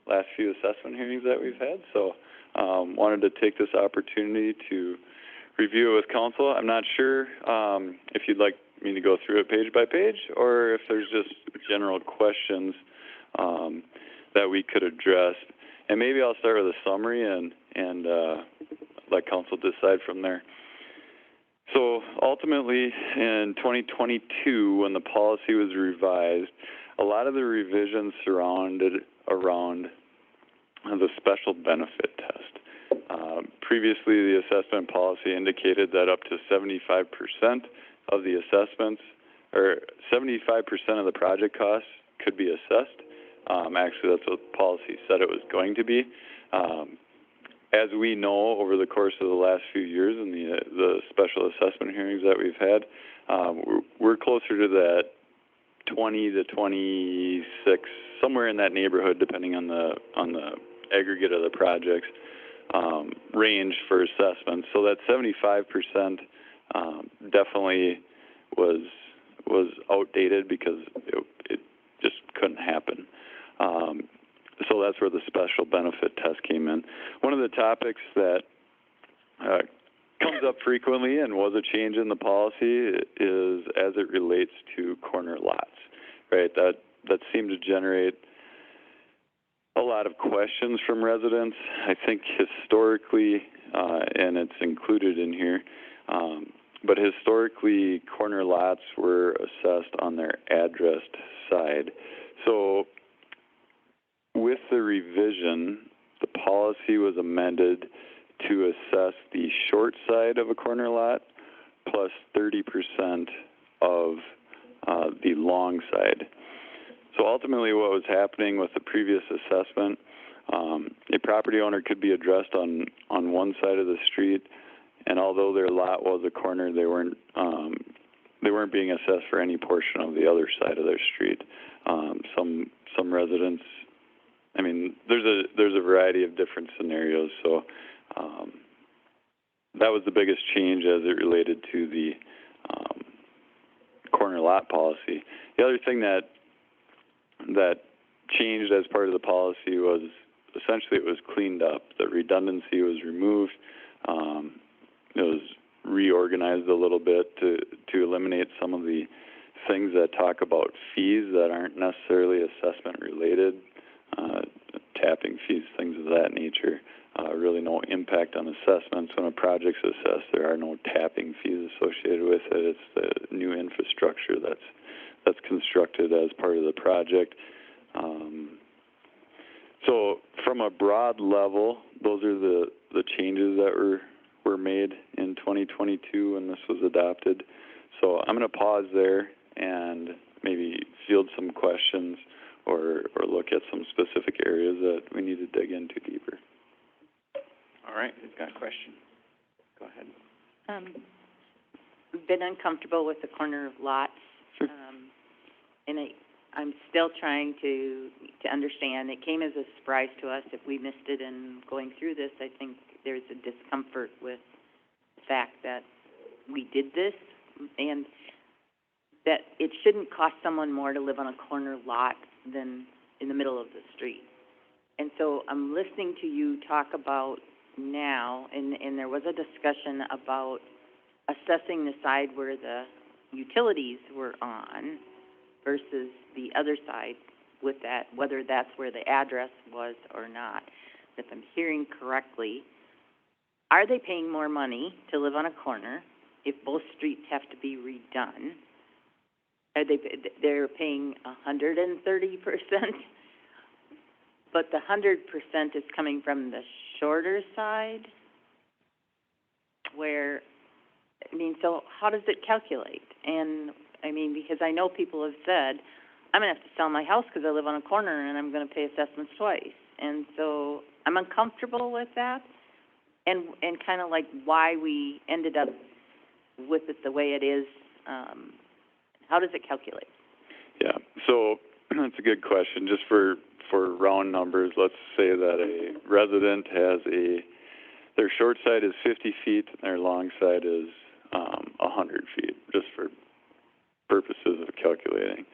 last few assessment hearings that we've had, so wanted to take this opportunity to review it with Council. I'm not sure if you'd like me to go through it page by page, or if there's just general questions that we could address. And maybe I'll start with a summary and let Council decide from there. So ultimately, in 2022, when the policy was revised, a lot of the revisions surrounded around the special benefit test. Previously, the assessment policy indicated that up to 75% of the assessments, or 75% of the project costs could be assessed. Actually, that's what the policy said it was going to be. As we know, over the course of the last few years in the special assessment hearings that we've had, we're closer to that 20 to 26, somewhere in that neighborhood, depending on the aggregate of the projects, range for assessments. So that 75% definitely was outdated because it just couldn't happen. So that's where the special benefit test came in. One of the topics that comes up frequently and was a change in the policy is as it relates to corner lots, right? That seemed to generate a lot of questions from residents. I think historically, and it's included in here, but historically, corner lots were assessed on their addressed side. So with the revision, the policy was amended to assess the short side of a corner lot plus 30% of the long side. So ultimately what was happening with the previous assessment, a property owner could be addressed on one side of the street, and although their lot was a corner, they weren't being assessed for any portion of the other side of their street. Some residents, I mean, there's a variety of different scenarios, so that was the biggest change as it related to the corner lot policy. The other thing that changed as part of the policy was essentially it was cleaned up. The redundancy was removed. It was reorganized a little bit to eliminate some of the things that talk about fees that aren't necessarily assessment related, tapping fees, things of that nature. Really no impact on assessments. When a project's assessed, there are no tapping fees associated with it. It's the new infrastructure that's constructed as part of the project. So from a broad level, those are the changes that were made in 2022 when this was adopted. So I'm going to pause there and maybe field some questions or look at some specific areas that we need to dig into deeper. All right, who's got a question? Go ahead. Been uncomfortable with the corner lots. Sure. And I'm still trying to understand. It came as a surprise to us. If we missed it in going through this, I think there's a discomfort with the fact that we did this and that it shouldn't cost someone more to live on a corner lot than in the middle of the street. And so I'm listening to you talk about now, and there was a discussion about assessing the side where the utilities were on versus the other side with that, whether that's where the address was or not. If I'm hearing correctly, are they paying more money to live on a corner if both streets have to be redone? They're paying 130%, but the 100% is coming from the shorter side, where, I mean, so how does it calculate? And, I mean, because I know people have said, I'm going to have to sell my house because I live on a corner and I'm going to pay assessments twice. And so I'm uncomfortable with that and kind of like why we ended up with it the way it is. How does it calculate? Yeah, so that's a good question. Just for round numbers, let's say that a resident has their short side is 50 feet and their long side is 100 feet, just for purposes of calculating.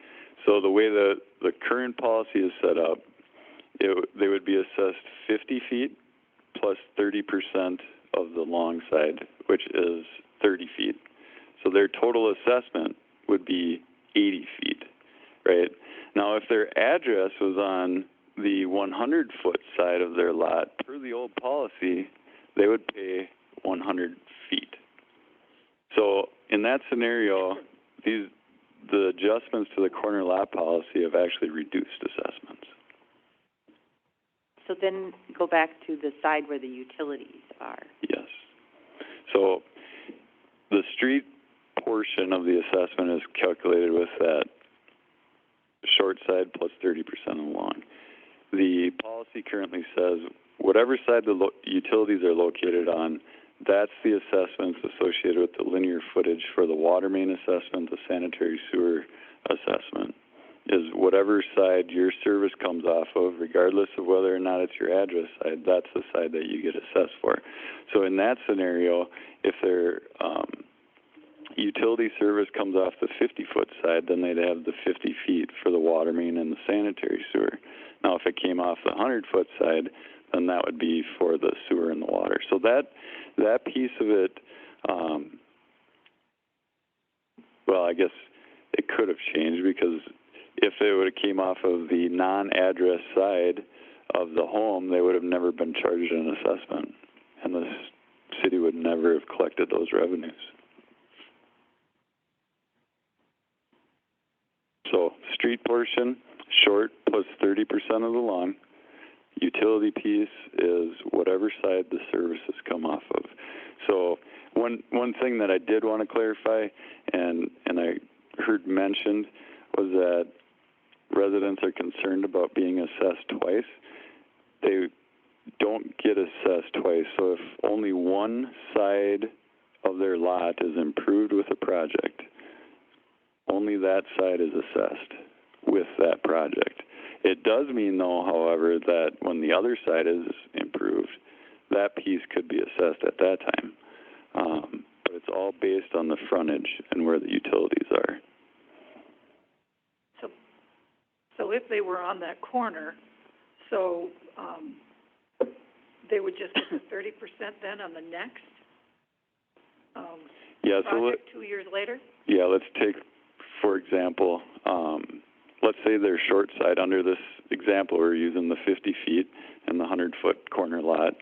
So the way the current policy is set up, they would be assessed 50 feet plus 30% of the long side, which is 30 feet. So their total assessment would be 80 feet, right? Now, if their address was on the 100-foot side of their lot, per the old policy, they would pay 100 feet. So in that scenario, the adjustments to the corner lot policy have actually reduced assessments. So then go back to the side where the utilities are. Yes. So the street portion of the assessment is calculated with that short side plus 30% of the long. The policy currently says whatever side the utilities are located on, that's the assessments associated with the linear footage for the water main assessment, the sanitary sewer assessment, is whatever side your service comes off of, regardless of whether or not it's your address side, that's the side that you get assessed for. So in that scenario, if their utility service comes off the 50-foot side, then they'd have the 50 feet for the water main and the sanitary sewer. Now, if it came off the 100-foot side, then that would be for the sewer and the water. So that piece of it, well, I guess it could have changed, because if it would have came off of the non-address side, of the home, they would have never been charged an assessment, and the city would never have collected those revenues. So, street portion, short plus 30% of the long. Utility piece is whatever side the services come off of. So, one thing that I did want to clarify, and I heard mentioned, was that residents are concerned about being assessed twice. They don't get assessed twice. So if only one side of their lot is improved with a project, only that side is assessed with that project. It does mean, though, however, that when the other side is improved, that piece could be assessed at that time. But it's all based on the frontage and where the utilities are. So if they were on that corner, so, they would just get the 30% then on the next, Yeah, so project 2 years later? yeah, let's take, for example, let's say they're short side. Under this example, we're using the 50 feet and the 100-foot corner lot.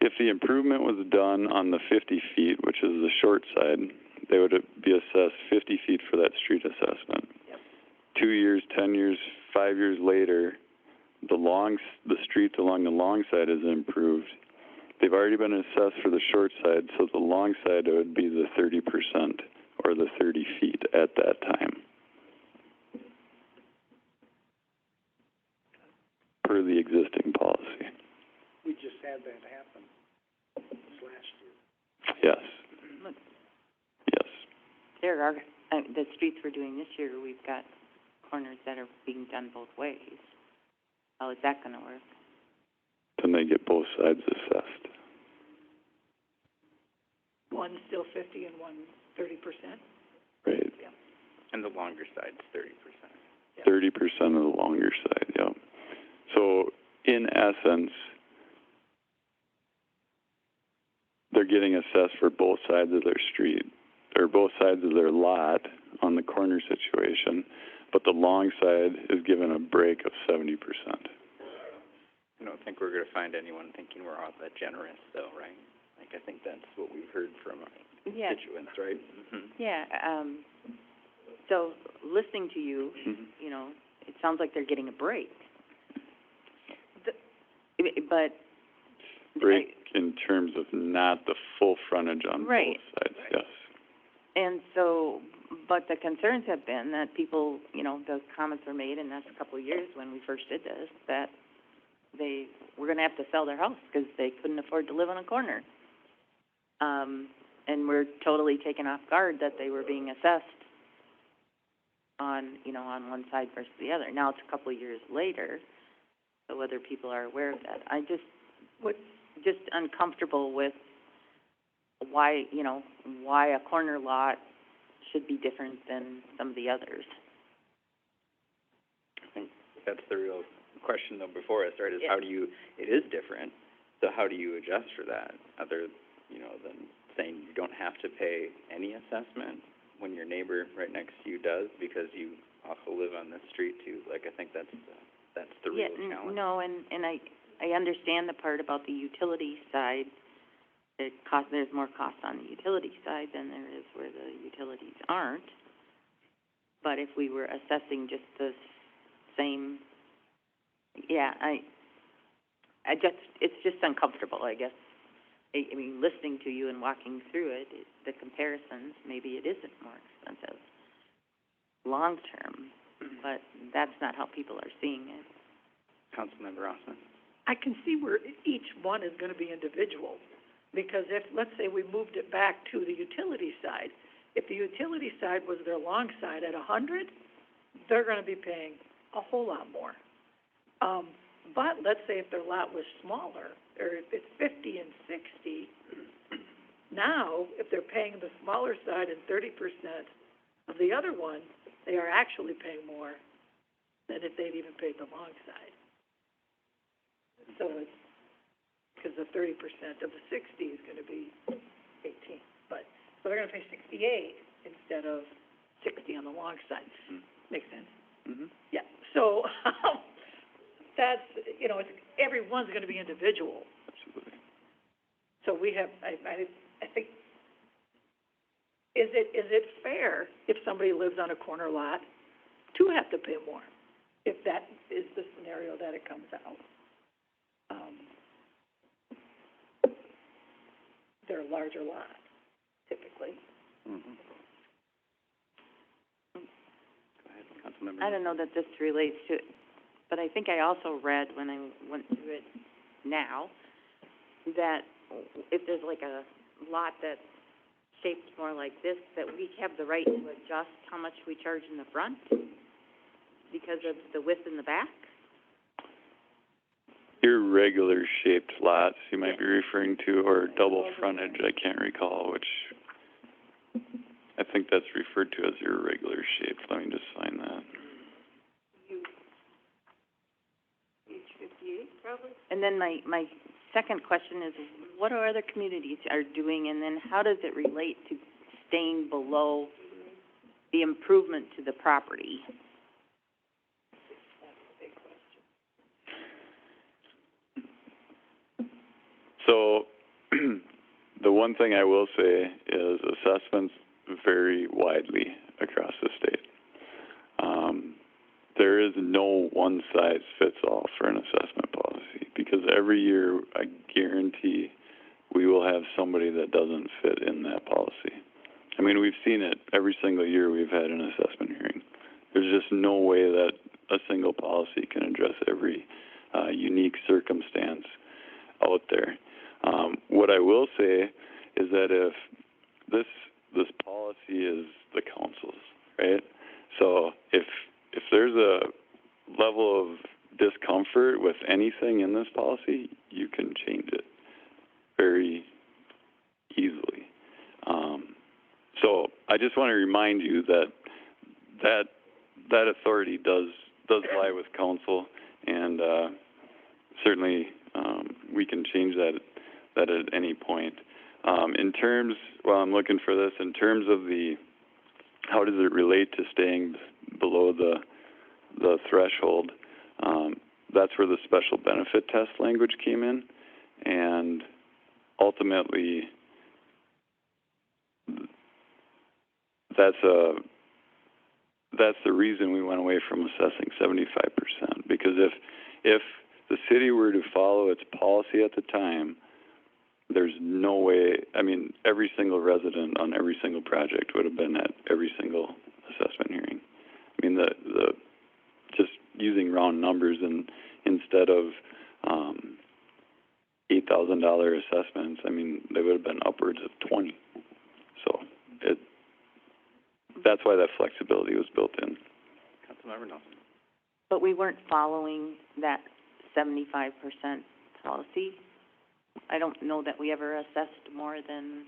If the improvement was done on the 50 feet, which is the short side, they would be assessed 50 feet for that street assessment. Yep. 2 years, 10 years, 5 years later, the streets along the long side is improved. They've already been assessed for the short side, so the long side would be the 30% or the 30 feet at that time, per the existing policy. We just had that happen this last year. Yes. Look, Yes. there are, the streets we're doing this year, we've got corners that are being done both ways. How is that gonna work? Then they get both sides assessed. One still 50 and one 30%? Right. Yeah. And the longer side's 30%. 30% of the longer side, yeah. So, in essence, they're getting assessed for both sides of their street, or both sides of their lot on the corner situation, but the long side is given a break of 70%. I don't think we're gonna find anyone thinking we're all that generous, though, right? Like, I think that's what we've heard from our Yeah, constituents, right? yeah, so listening to you, you know, it sounds like they're getting a break. But Break in terms of not the full frontage on Right. both sides, yes. And so, but the concerns have been that people, you know, those comments were made, and that's a couple of years when we first did this, that they were gonna have to sell their house because they couldn't afford to live on a corner. And we're totally taken off guard that they were being assessed on, you know, on one side versus the other. Now it's a couple of years later, so whether people are aware of that. I just, just uncomfortable with why, you know, why a corner lot should be different than some of the others. I think that's the real question, though, before us, right, is Yeah. how do you, it is different, so how do you adjust for that, other, you know, than saying you don't have to pay any assessment when your neighbor right next to you does, because you also live on this street too? Like, I think that's the real challenge. No, and I understand the part about the utility side. There's more cost on the utility side than there is where the utilities aren't. But if we were assessing just the same, yeah, it's just uncomfortable, I guess. I mean, listening to you and walking through it, the comparisons, maybe it isn't more expensive long-term, but that's not how people are seeing it. Councilmember Rossman? I can see where each one is gonna be individual, because if, let's say we moved it back to the utility side, if the utility side was their long side at 100, they're gonna be paying a whole lot more. But let's say if their lot was smaller, or if it's 50 and 60, now, if they're paying the smaller side and 30% of the other one, they are actually paying more than if they'd even paid the long side. So it's, because the 30% of the 60 is gonna be 18, but, so they're gonna pay 68 instead of 60 on the long side. Makes sense? Mm-hmm. Yeah, so, that's, you know, it's, everyone's gonna be individual. Absolutely. So we have, I think, is it fair if somebody lives on a corner lot to have to pay more, if that is the scenario that it comes out? They're larger lots, typically. Mm-hmm. Go ahead, Councilmember. I don't know that this relates to it, but I think I also read when I went through it now, that if there's like a lot that's shaped more like this, that we have the right to adjust how much we charge in the front because of the width in the back. Irregular shaped lots you might be referring to, or double frontage, I can't recall which. I think that's referred to as irregular shaped. Let me just find that. Page 58, probably? And then my second question is, what are other communities are doing, and then how does it relate to staying below the improvement to the property? So, the one thing I will say is assessments vary widely across the state. There is no one-size-fits-all for an assessment policy, because every year, I guarantee, we will have somebody that doesn't fit in that policy. I mean, we've seen it every single year we've had an assessment hearing. There's just no way that a single policy can address every unique circumstance out there. What I will say is that if this policy is the council's, right? So if there's a level of discomfort with anything in this policy, you can change it very easily. So I just want to remind you that authority does lie with council, and certainly we can change that at any point. In terms, while I'm looking for this, in terms of how does it relate to staying below the threshold, that's where the special benefit test language came in, and ultimately that's the reason we went away from assessing 75%, because if the city were to follow its policy at the time, there's no way, I mean, every single resident on every single project would have been at every single assessment hearing. I mean, the just using round numbers, and instead of $8,000 assessments, I mean, they would have been upwards of 20. So that's why that flexibility was built in. Councilmember Nelson. But we weren't following that 75% policy. I don't know that we ever assessed more than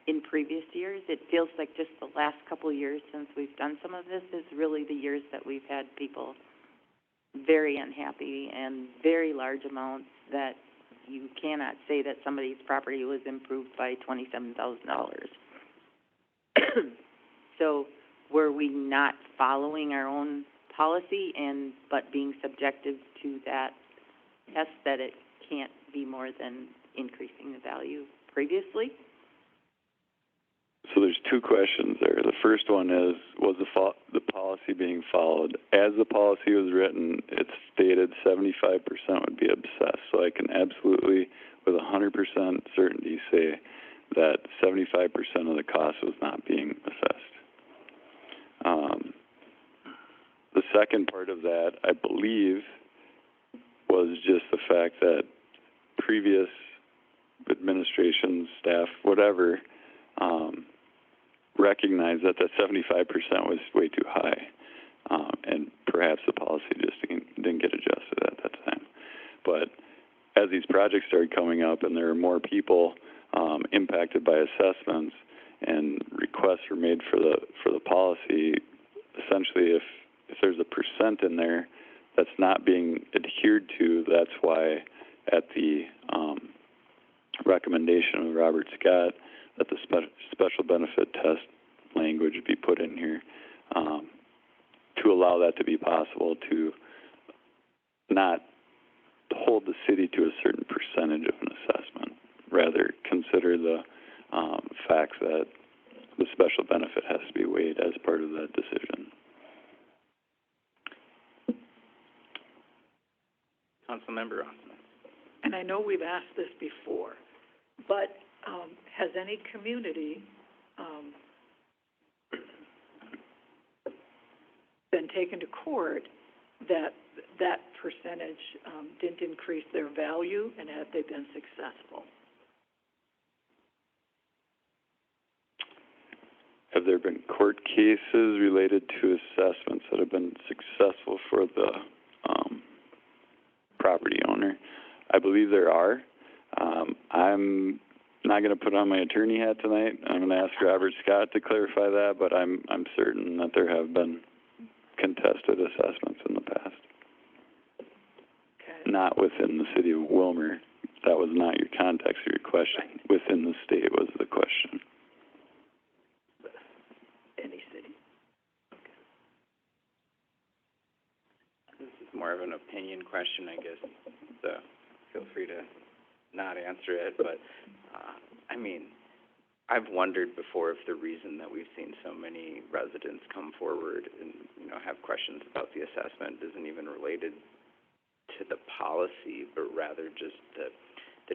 in previous years. It feels like just the last couple of years since we've done some of this is really the years that we've had people very unhappy and very large amounts that you cannot say that somebody's property was improved by $27,000. So were we not following our own policy but being subjective to that test that it can't be more than increasing the value previously? So there's two questions there. The first one is, was the policy being followed? As the policy was written, it stated 75% would be assessed. So I can absolutely, with 100% certainty, say that 75% of the cost was not being assessed. The second part of that, I believe, was just the fact that previous administrations, staff, whatever, recognized that 75% was way too high, and perhaps the policy just didn't get adjusted at that time. But as these projects started coming up and there were more people impacted by assessments and requests were made for the policy, essentially if there's a percent in there that's not being adhered to, that's why at the recommendation of Robert Scott that the special benefit test language be put in here to allow that to be possible, to not hold the city to a certain percentage of an assessment. Rather, consider the, facts that the special benefit has to be weighed as part of that decision. Councilmember Osmond. And I know we've asked this before, but, has any community, been taken to court that that percentage, didn't increase their value, and have they been successful? Have there been court cases related to assessments that have been successful for the, property owner? I believe there are. I'm not going to put on my attorney hat tonight. I'm going to ask Robert Scott to clarify that, but I'm certain that there have been contested assessments in the past. Okay. Not within the city of Willmar. That was not your context of your question. Within the state was the question. Any city? This is more of an opinion question, I guess, so feel free to not answer it, but, I mean, I've wondered before if the reason that we've seen so many residents come forward and, you know, have questions about the assessment isn't even related to the policy, but rather just the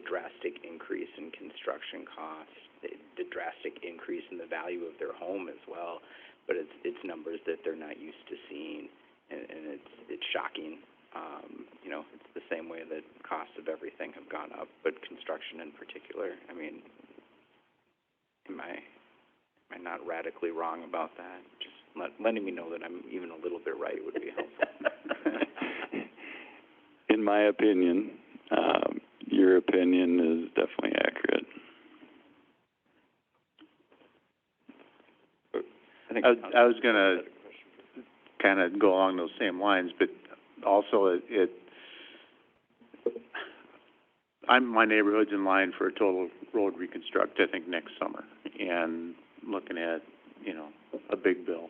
drastic increase in construction costs, the drastic increase in the value of their home as well, but it's numbers that they're not used to seeing, and it's shocking. You know, it's the same way that costs of everything have gone up, but construction in particular. I mean, am I not radically wrong about that? Just letting me know that I'm even a little bit right would be helpful. In my opinion, your opinion is definitely accurate. I was gonna kind of go along those same lines, but also my neighborhood's in line for a total road reconstruct, I think, next summer, and looking at, you know, a big bill.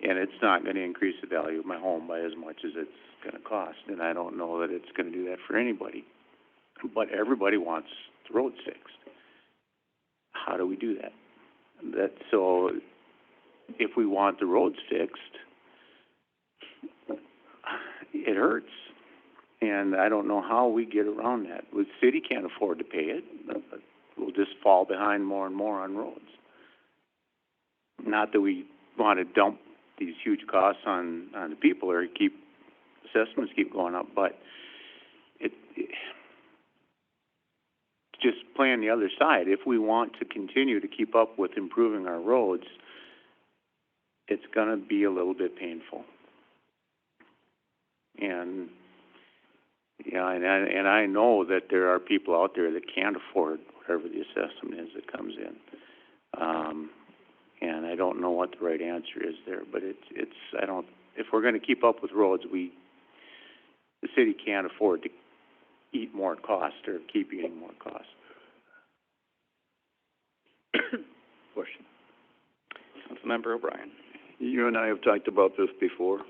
And it's not gonna increase the value of my home by as much as it's gonna cost, and I don't know that it's gonna do that for anybody. But everybody wants the roads fixed. How do we do that? So, if we want the roads fixed, it hurts. And I don't know how we get around that. The city can't afford to pay it. We'll just fall behind more and more on roads. Not that we want to dump these huge costs on the people or assessments keep going up, but it just playing the other side. If we want to continue to keep up with improving our roads, it's going to be a little bit painful. And yeah, and I know that there are people out there that can't afford whatever the assessment is that comes in. And I don't know what the right answer is there, but if we're going to keep up with roads, the city can't afford to eat more cost or keep eating more cost. Question. Councilmember O'Brien. You and I have talked about this before.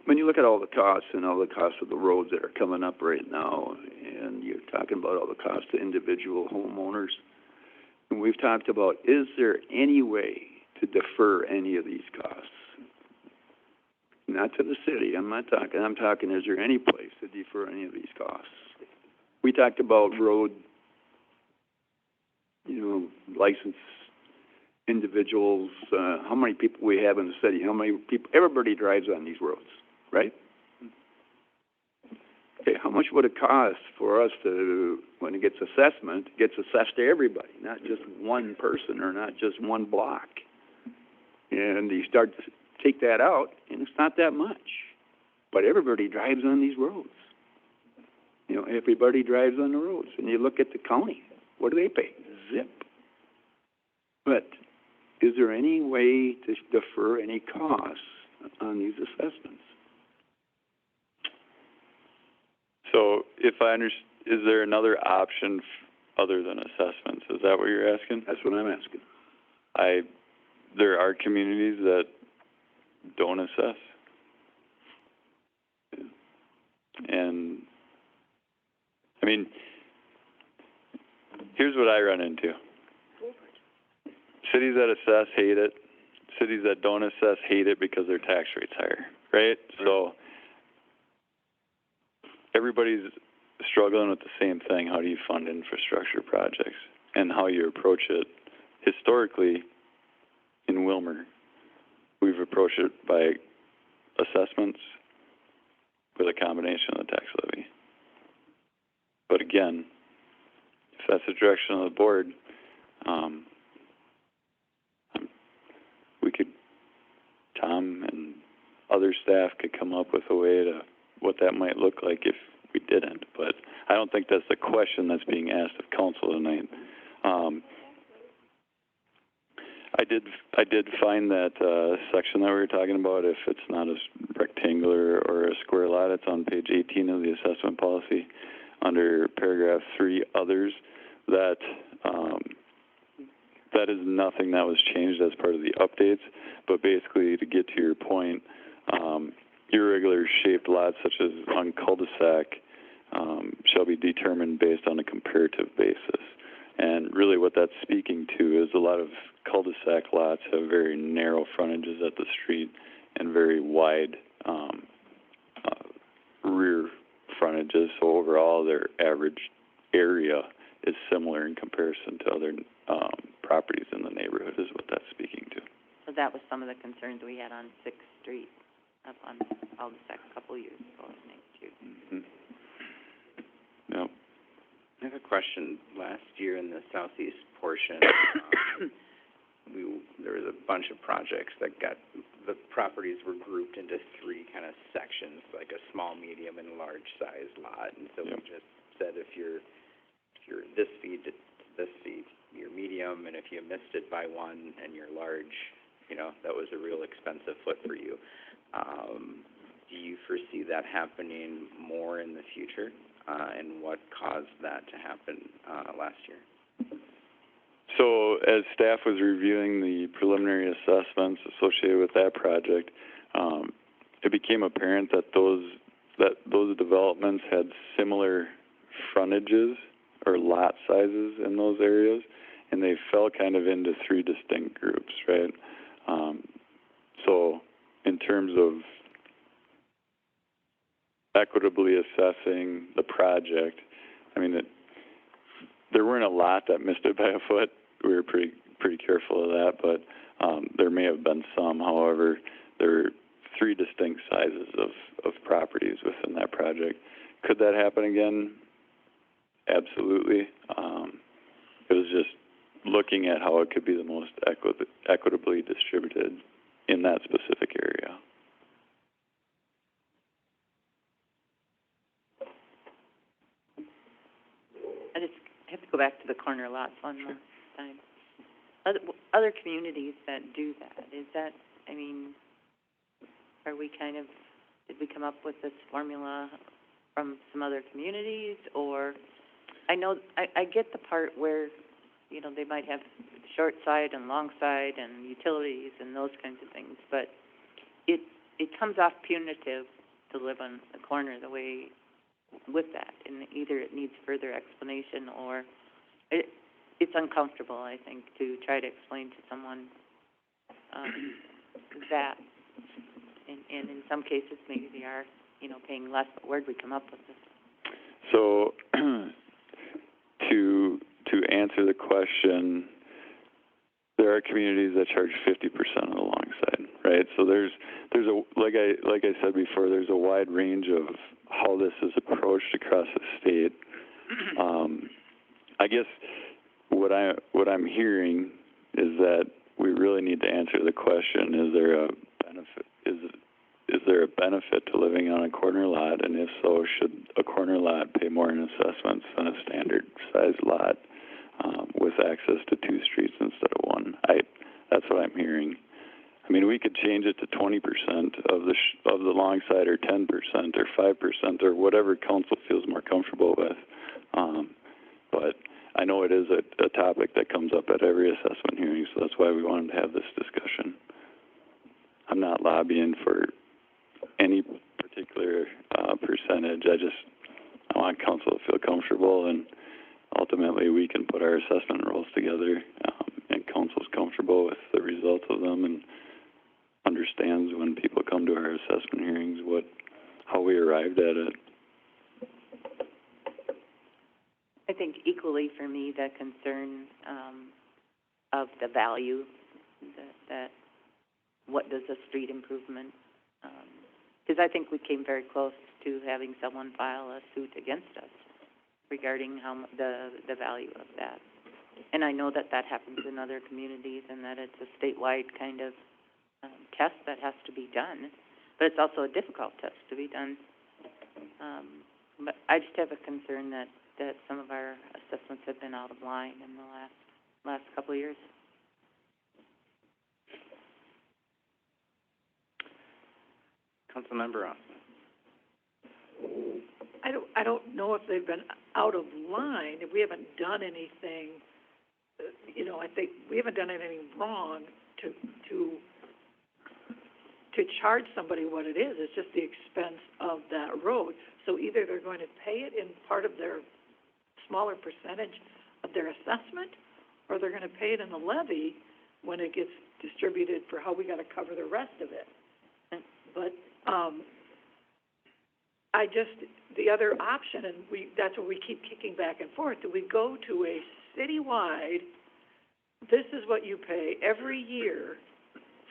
When you look at all the costs and all the costs of the roads that are coming up right now, and you're talking about all the costs to individual homeowners, and we've talked about, is there any way to defer any of these costs? Not to the city, I'm talking, is there any place to defer any of these costs? We talked about road, licensed individuals, how many people we have in the city, how many people, everybody drives on these roads, right? Okay, how much would it cost for us to, when it gets assessed to everybody, not just one person or not just one block? And you start to take that out, and it's not that much. But everybody drives on these roads. Everybody drives on the roads. And you look at the county, what do they pay? Zip. But is there any way to defer any costs on these assessments? So, if I understand, is there another option other than assessments? Is that what you're asking? That's what I'm asking. There are communities that don't assess. And, I mean, here's what I run into. Cities that assess hate it. Cities that don't assess hate it because their tax rate's higher, right? So everybody's struggling with the same thing. How do you fund infrastructure projects? And how you approach it. Historically, in Willmar, we've approached it by assessments with a combination of the tax levy. But again, if that's the direction of the board, we could, Tom and other staff could come up with a way to, what that might look like if we didn't. But I don't think that's the question that's being asked of council tonight. I did find that section that we were talking about, if it's not a rectangular or a square lot, it's on page 18 of the assessment policy, under paragraph 3, others, that that is nothing that was changed as part of the updates, but basically, to get to your point, irregular shaped lots such as on cul-de-sac shall be determined based on a comparative basis. And really what that's speaking to is a lot of cul-de-sac lots have very narrow frontages at the street and very wide rear frontages. So overall, their average area is similar in comparison to other properties in the neighborhood is what that's speaking to. So that was some of the concerns we had on 6th Street, up on cul-de-sac a couple years ago, I think, too. Mm-hmm. Yep. I have a question. Last year in the southeast portion, there was a bunch of projects that the properties were grouped into 3 kind of sections, like a small, medium, and large size lot. And so we just said if you're this feet to this feet, you're medium, and if you missed it by 1 and you're large, that was a real expensive foot for you. Do you foresee that happening more in the future? And what caused that to happen last year? So as staff was reviewing the preliminary assessments associated with that project, it became apparent that those developments had similar frontages or lot sizes in those areas, and they fell kind of into 3 distinct groups, right? So in terms of equitably assessing the project, I mean, there weren't a lot that missed it by a foot. We were pretty careful of that, but there may have been some. However, there are 3 distinct sizes of properties within that project. Could that happen again? Absolutely. It was just looking at how it could be the most equitably distributed in that specific area. I just have to go back to the corner lots one more time. Other communities that do that, is that, I mean, are we did we come up with this formula from some other communities, or, I know, I get the part where, they might have short side and long side and utilities and those kinds of things, but it comes off punitive to live on the corner the way with that, and either it needs further explanation or it's uncomfortable, I think, to try to explain to someone that, and in some cases maybe they are, paying less, but where'd we come up with this? So to answer the question, there are communities that charge 50% on the long side, right? So there's a, like I said before, there's a wide range of how this is approached across the state. I guess what I'm hearing is that we really need to answer the question: is there a benefit? Is there a benefit to living on a corner lot? And if so, should a corner lot pay more in assessments than a standard sized lot with access to 2 streets instead of 1? That's what I'm hearing. I mean, we could change it to 20% of the long side, or 10%, or 5%, or whatever council feels more comfortable with. But I know it is a topic that comes up at every assessment hearing, so that's why we wanted to have this discussion. I'm not lobbying for any particular, percentage. I want council to feel comfortable, and ultimately we can put our assessment rules together, and council's comfortable with the results of them and understands when people come to our assessment hearings how we arrived at it. I think equally for me, the concern, of the value, that what does a street improvement, because I think we came very close to having someone file a suit against us regarding the value of that. And I know that happens in other communities and that it's a statewide kind of, test that has to be done, but it's also a difficult test to be done. But I just have a concern that some of our assessments have been out of line in the last couple of years. Councilmember Ross. I don't know if they've been out of line, if we haven't done anything, I think we haven't done anything wrong to charge somebody what it is. It's just the expense of that road. So either they're going to pay it in part of their smaller percentage of their assessment, or they're going to pay it in the levy when it gets distributed for how we got to cover the rest of it. But the other option, and that's what we keep kicking back and forth, do we go to a citywide, this is what you pay every year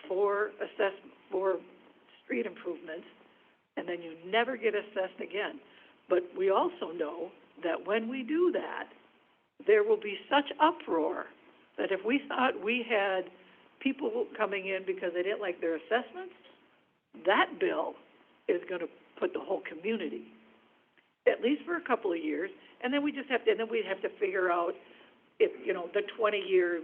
for street improvements, and then you never get assessed again. But we also know that when we do that, there will be such uproar that if we thought we had people coming in because they didn't like their assessments, that bill is going to put the whole community, at least for a couple of years, and then we'd have to figure out if, the 20-year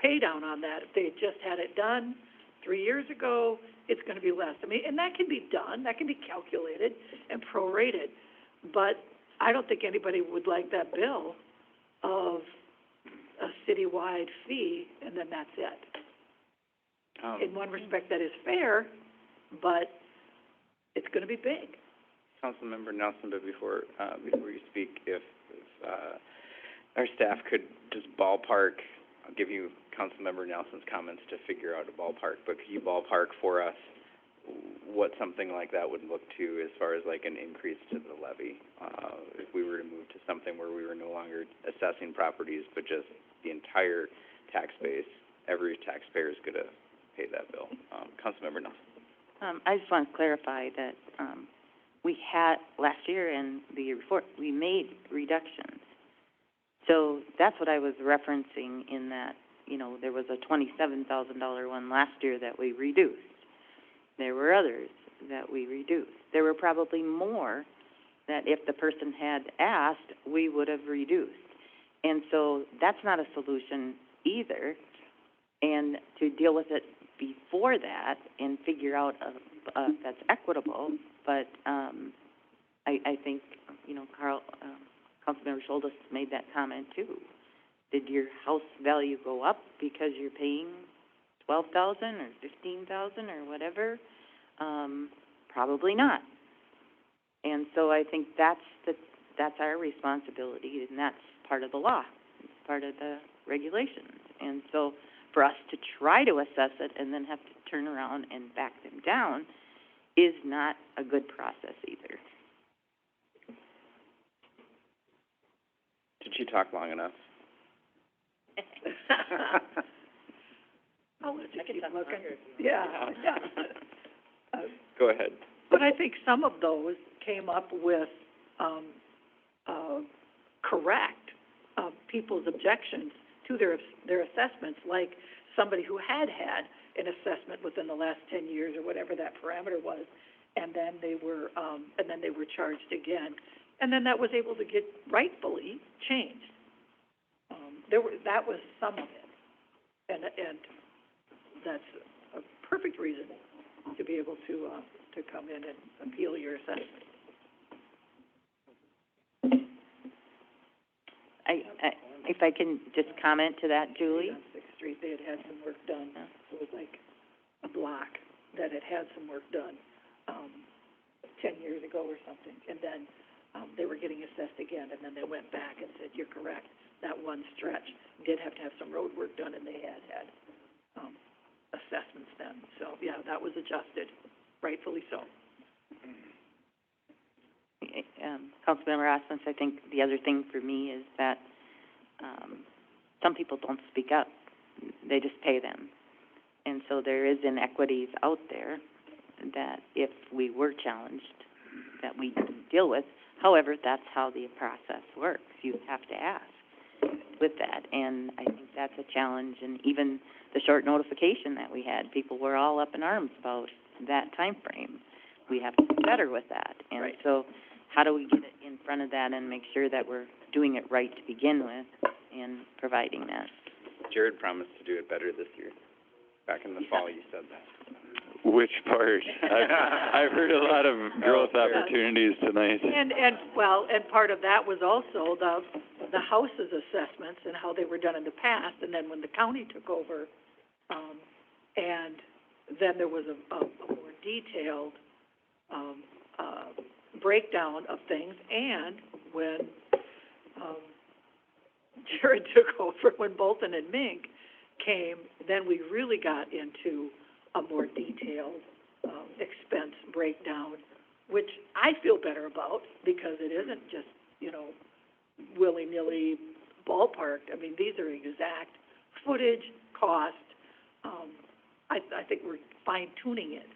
pay down on that. If they had just had it done 3 years ago, it's going to be less. I mean, and that can be done, that can be calculated and prorated, but I don't think anybody would like that bill of a citywide fee, and then that's it. In one respect, that is fair, but it's going to be big. Councilmember Nelson, but before you speak, if our staff could just ballpark, I'll give you Councilmember Nelson's comments to figure out a ballpark, but could you ballpark for us what something like that would look to as far as like an increase to the levy, if we were to move to something where we were no longer assessing properties, but just the entire tax base, every taxpayer is going to pay that bill. Councilmember Nelson. I just want to clarify that we had last year and the year before, we made reductions. So that's what I was referencing in that, there was a $27,000 one last year that we reduced. There were others that we reduced. There were probably more that if the person had asked, we would have reduced. And so that's not a solution either. And to deal with it before that and figure out that's equitable, but I think, Councilmember Scholdes made that comment too. Did your house value go up because you're paying $12,000 or $15,000 or whatever? Probably not. And so I think that's our responsibility, and that's part of the law, it's part of the regulations. And so for us to try to assess it and then have to turn around and back them down is not a good process either. Did she talk long enough? I'll let you keep looking. Yeah. Go ahead. But I think some of those came up with, correct, people's objections to their assessments, like somebody who had an assessment within the last 10 years or whatever that parameter was, and then they were charged again. And then that was able to get rightfully changed. That was some of it. And that's a perfect reason to be able to come in and appeal your assessment. If I can just comment to that, Julie? On 6th Street, they had some work done. It was like a block that had some work done. 10 years ago or something, and then, they were getting assessed again, and then they went back and said, you're correct, that one stretch did have to have some road work done, and they had assessments then. So, yeah, that was adjusted, rightfully so. Councilmember Osmond, I think the other thing for me is that, some people don't speak up. They just pay them. And so there is inequities out there that if we were challenged, that we deal with. However, that's how the process works. You have to ask with that. And I think that's a challenge. And even the short notification that we had, people were all up in arms about that time frame. We have to do better with that. And Right. so how do we get it in front of that and make sure that we're doing it right to begin with and providing that? Jared promised to do it better this year. Back in the fall, you said that. Which part? I've heard a lot of growth opportunities tonight. And part of that was also the house's assessments and how they were done in the past, and then when the county took over, and then there was a more detailed, breakdown of things, and when, Jared took over, when Bolton and Mink came, then we really got into a more detailed, expense breakdown, which I feel better about, because it isn't just, willy-nilly ballparked. I mean, these are exact footage, cost. I think we're fine-tuning it.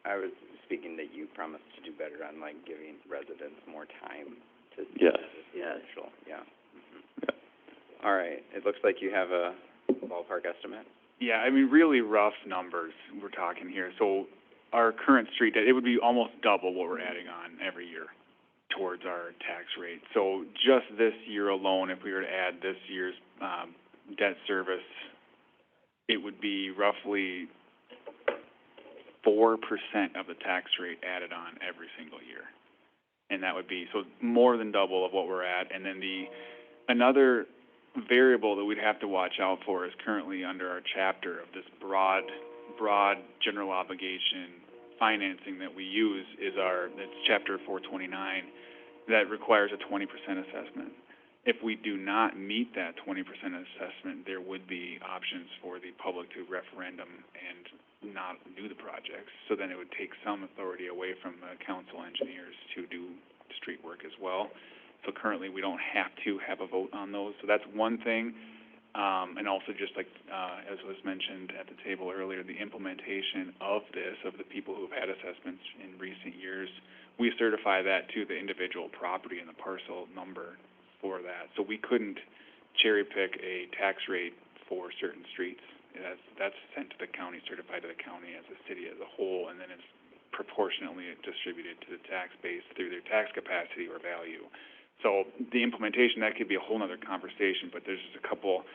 I was speaking that you promised to do better on, like, giving residents more time to... Yes. Yes. Yeah. All right, it looks like you have a ballpark estimate. Yeah, I mean, really rough numbers we're talking here. So our current street debt, it would be almost double what we're adding on every year towards our tax rate. So just this year alone, if we were to add this year's debt service, it would be roughly 4% of the tax rate added on every single year. And that would be, so more than double of what we're at. And then another variable that we'd have to watch out for is currently under our chapter of this broad general obligation financing that we use is it's chapter 429 that requires a 20% assessment. If we do not meet that 20% assessment, there would be options for the public to referendum and not do the projects. So then it would take some authority away from the council engineers to do street work as well. So currently, we don't have to have a vote on those. So that's one thing. And also just like, as was mentioned at the table earlier, the implementation of the people who've had assessments in recent years, we certify that to the individual property and the parcel number for that. So we couldn't cherry pick a tax rate for certain streets. That's sent to the county, certified to the county as a city as a whole, and then it's proportionately distributed to the tax base through their tax capacity or value. So the implementation, that could be a whole other conversation, but there's just a couple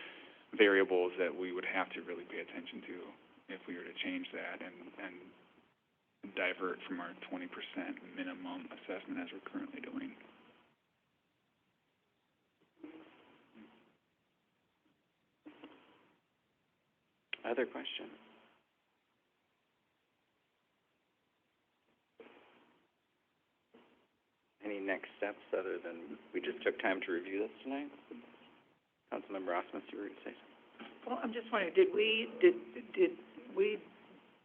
variables that we would have to really pay attention to if we were to change that and divert from our 20% minimum assessment as we're currently doing. Other questions? Any next steps other than we just took time to review this tonight? Councilmember Osmus, you were going to say something? Well, I'm just wondering, did we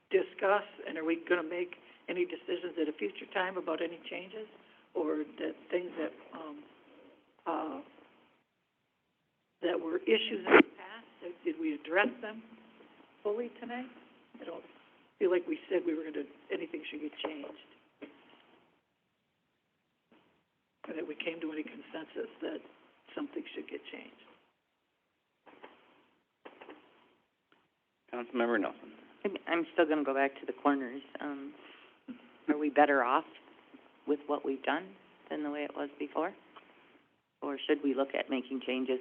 discuss, and are we gonna make any decisions at a future time about any changes? Or that things that, that were issues in the past, did we address them fully tonight? I don't feel like we said anything should get changed. Or that we came to any consensus that something should get changed. Councilmember Nelson. I'm still gonna go back to the corners. Are we better off with what we've done than the way it was before? Or should we look at making changes?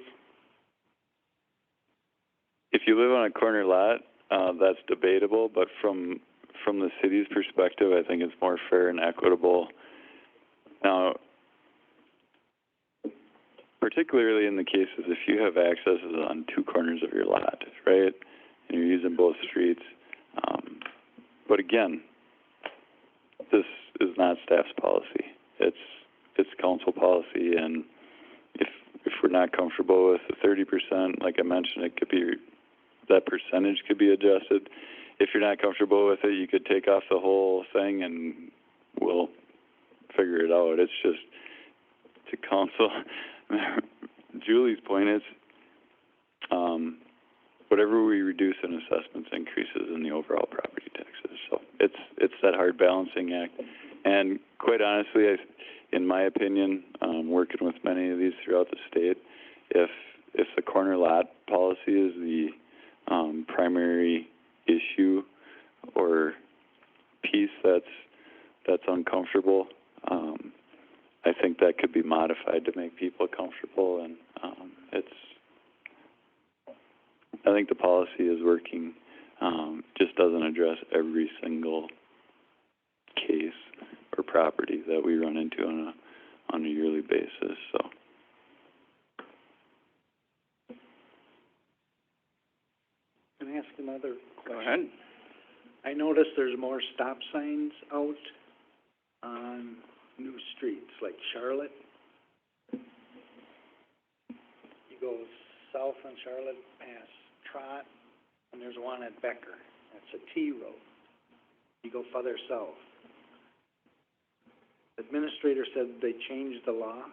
If you live on a corner lot, that's debatable, but from the city's perspective, I think it's more fair and equitable. Now, particularly in the cases if you have accesses on two corners of your lot, right, and you're using both streets. But again, this is not staff's policy. It's council policy, and if we're not comfortable with the 30%, like I mentioned, it could be, that percentage could be adjusted. If you're not comfortable with it, you could take off the whole thing and we'll figure it out. It's just, to council, Julie's point is, whatever we reduce in assessments increases in the overall property taxes. So it's that hard balancing act. And quite honestly, in my opinion, working with many of these throughout the state, if the corner lot policy is the primary issue or piece that's uncomfortable, I think that could be modified to make people comfortable, and I think the policy is working, just doesn't address every single case or property that we run into on a yearly basis, so. Can I ask another question? Go ahead. I noticed there's more stop signs out on new streets, like Charlotte. You go south on Charlotte past Trot, and there's one at Becker. That's a T road. You go further south. The administrator said they changed the law.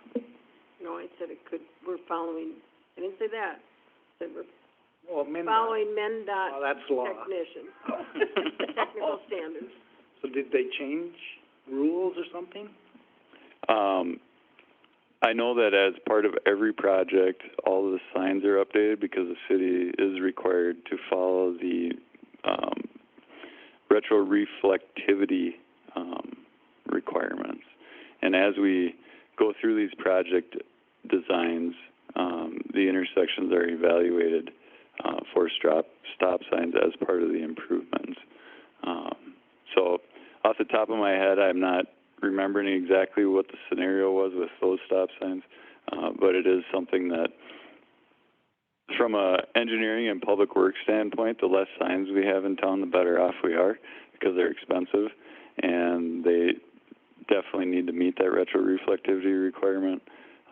No, I said it could, we're following, I didn't say that. I said we're Well, MnDOT. following MnDOT Oh, that's law. technician, technical standards. So did they change rules or something? I know that as part of every project, all of the signs are updated because the city is required to follow the retroreflectivity requirements. And as we go through these project designs, the intersections are evaluated for stop signs as part of the improvements. So off the top of my head, I'm not remembering exactly what the scenario was with those stop signs, but it is something that, from a engineering and public works standpoint, the less signs we have in town, the better off we are, because they're expensive, and they definitely need to meet that retroreflectivity requirement,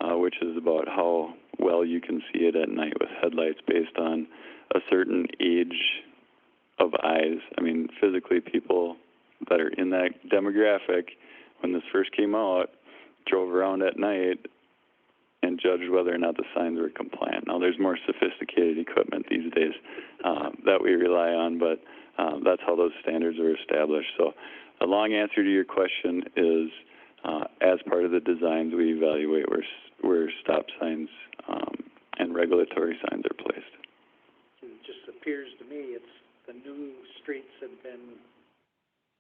which is about how well you can see it at night with headlights based on a certain age of eyes. I mean, physically, people that are in that demographic, when this first came out, drove around at night and judged whether or not the signs were compliant. Now, there's more sophisticated equipment these days that we rely on, but that's how those standards were established. So a long answer to your question is, as part of the designs, we evaluate where stop signs and regulatory signs are placed. It just appears to me it's the new streets have been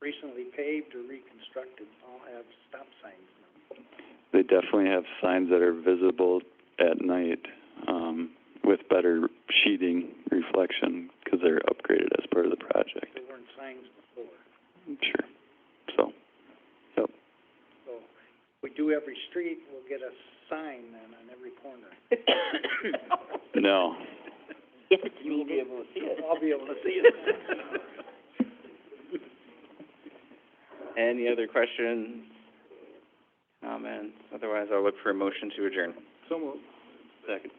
recently paved or reconstructed, all have stop signs now. They definitely have signs that are visible at night with better sheeting reflection because they're upgraded as part of the project. There weren't signs before. Sure. So, yep. So if we do every street, we'll get a sign then on every corner. No. If it's You will be able to see it. I'll be able to see it. Any other questions, comments? Otherwise, I'll look for a motion to adjourn. So moved. Second.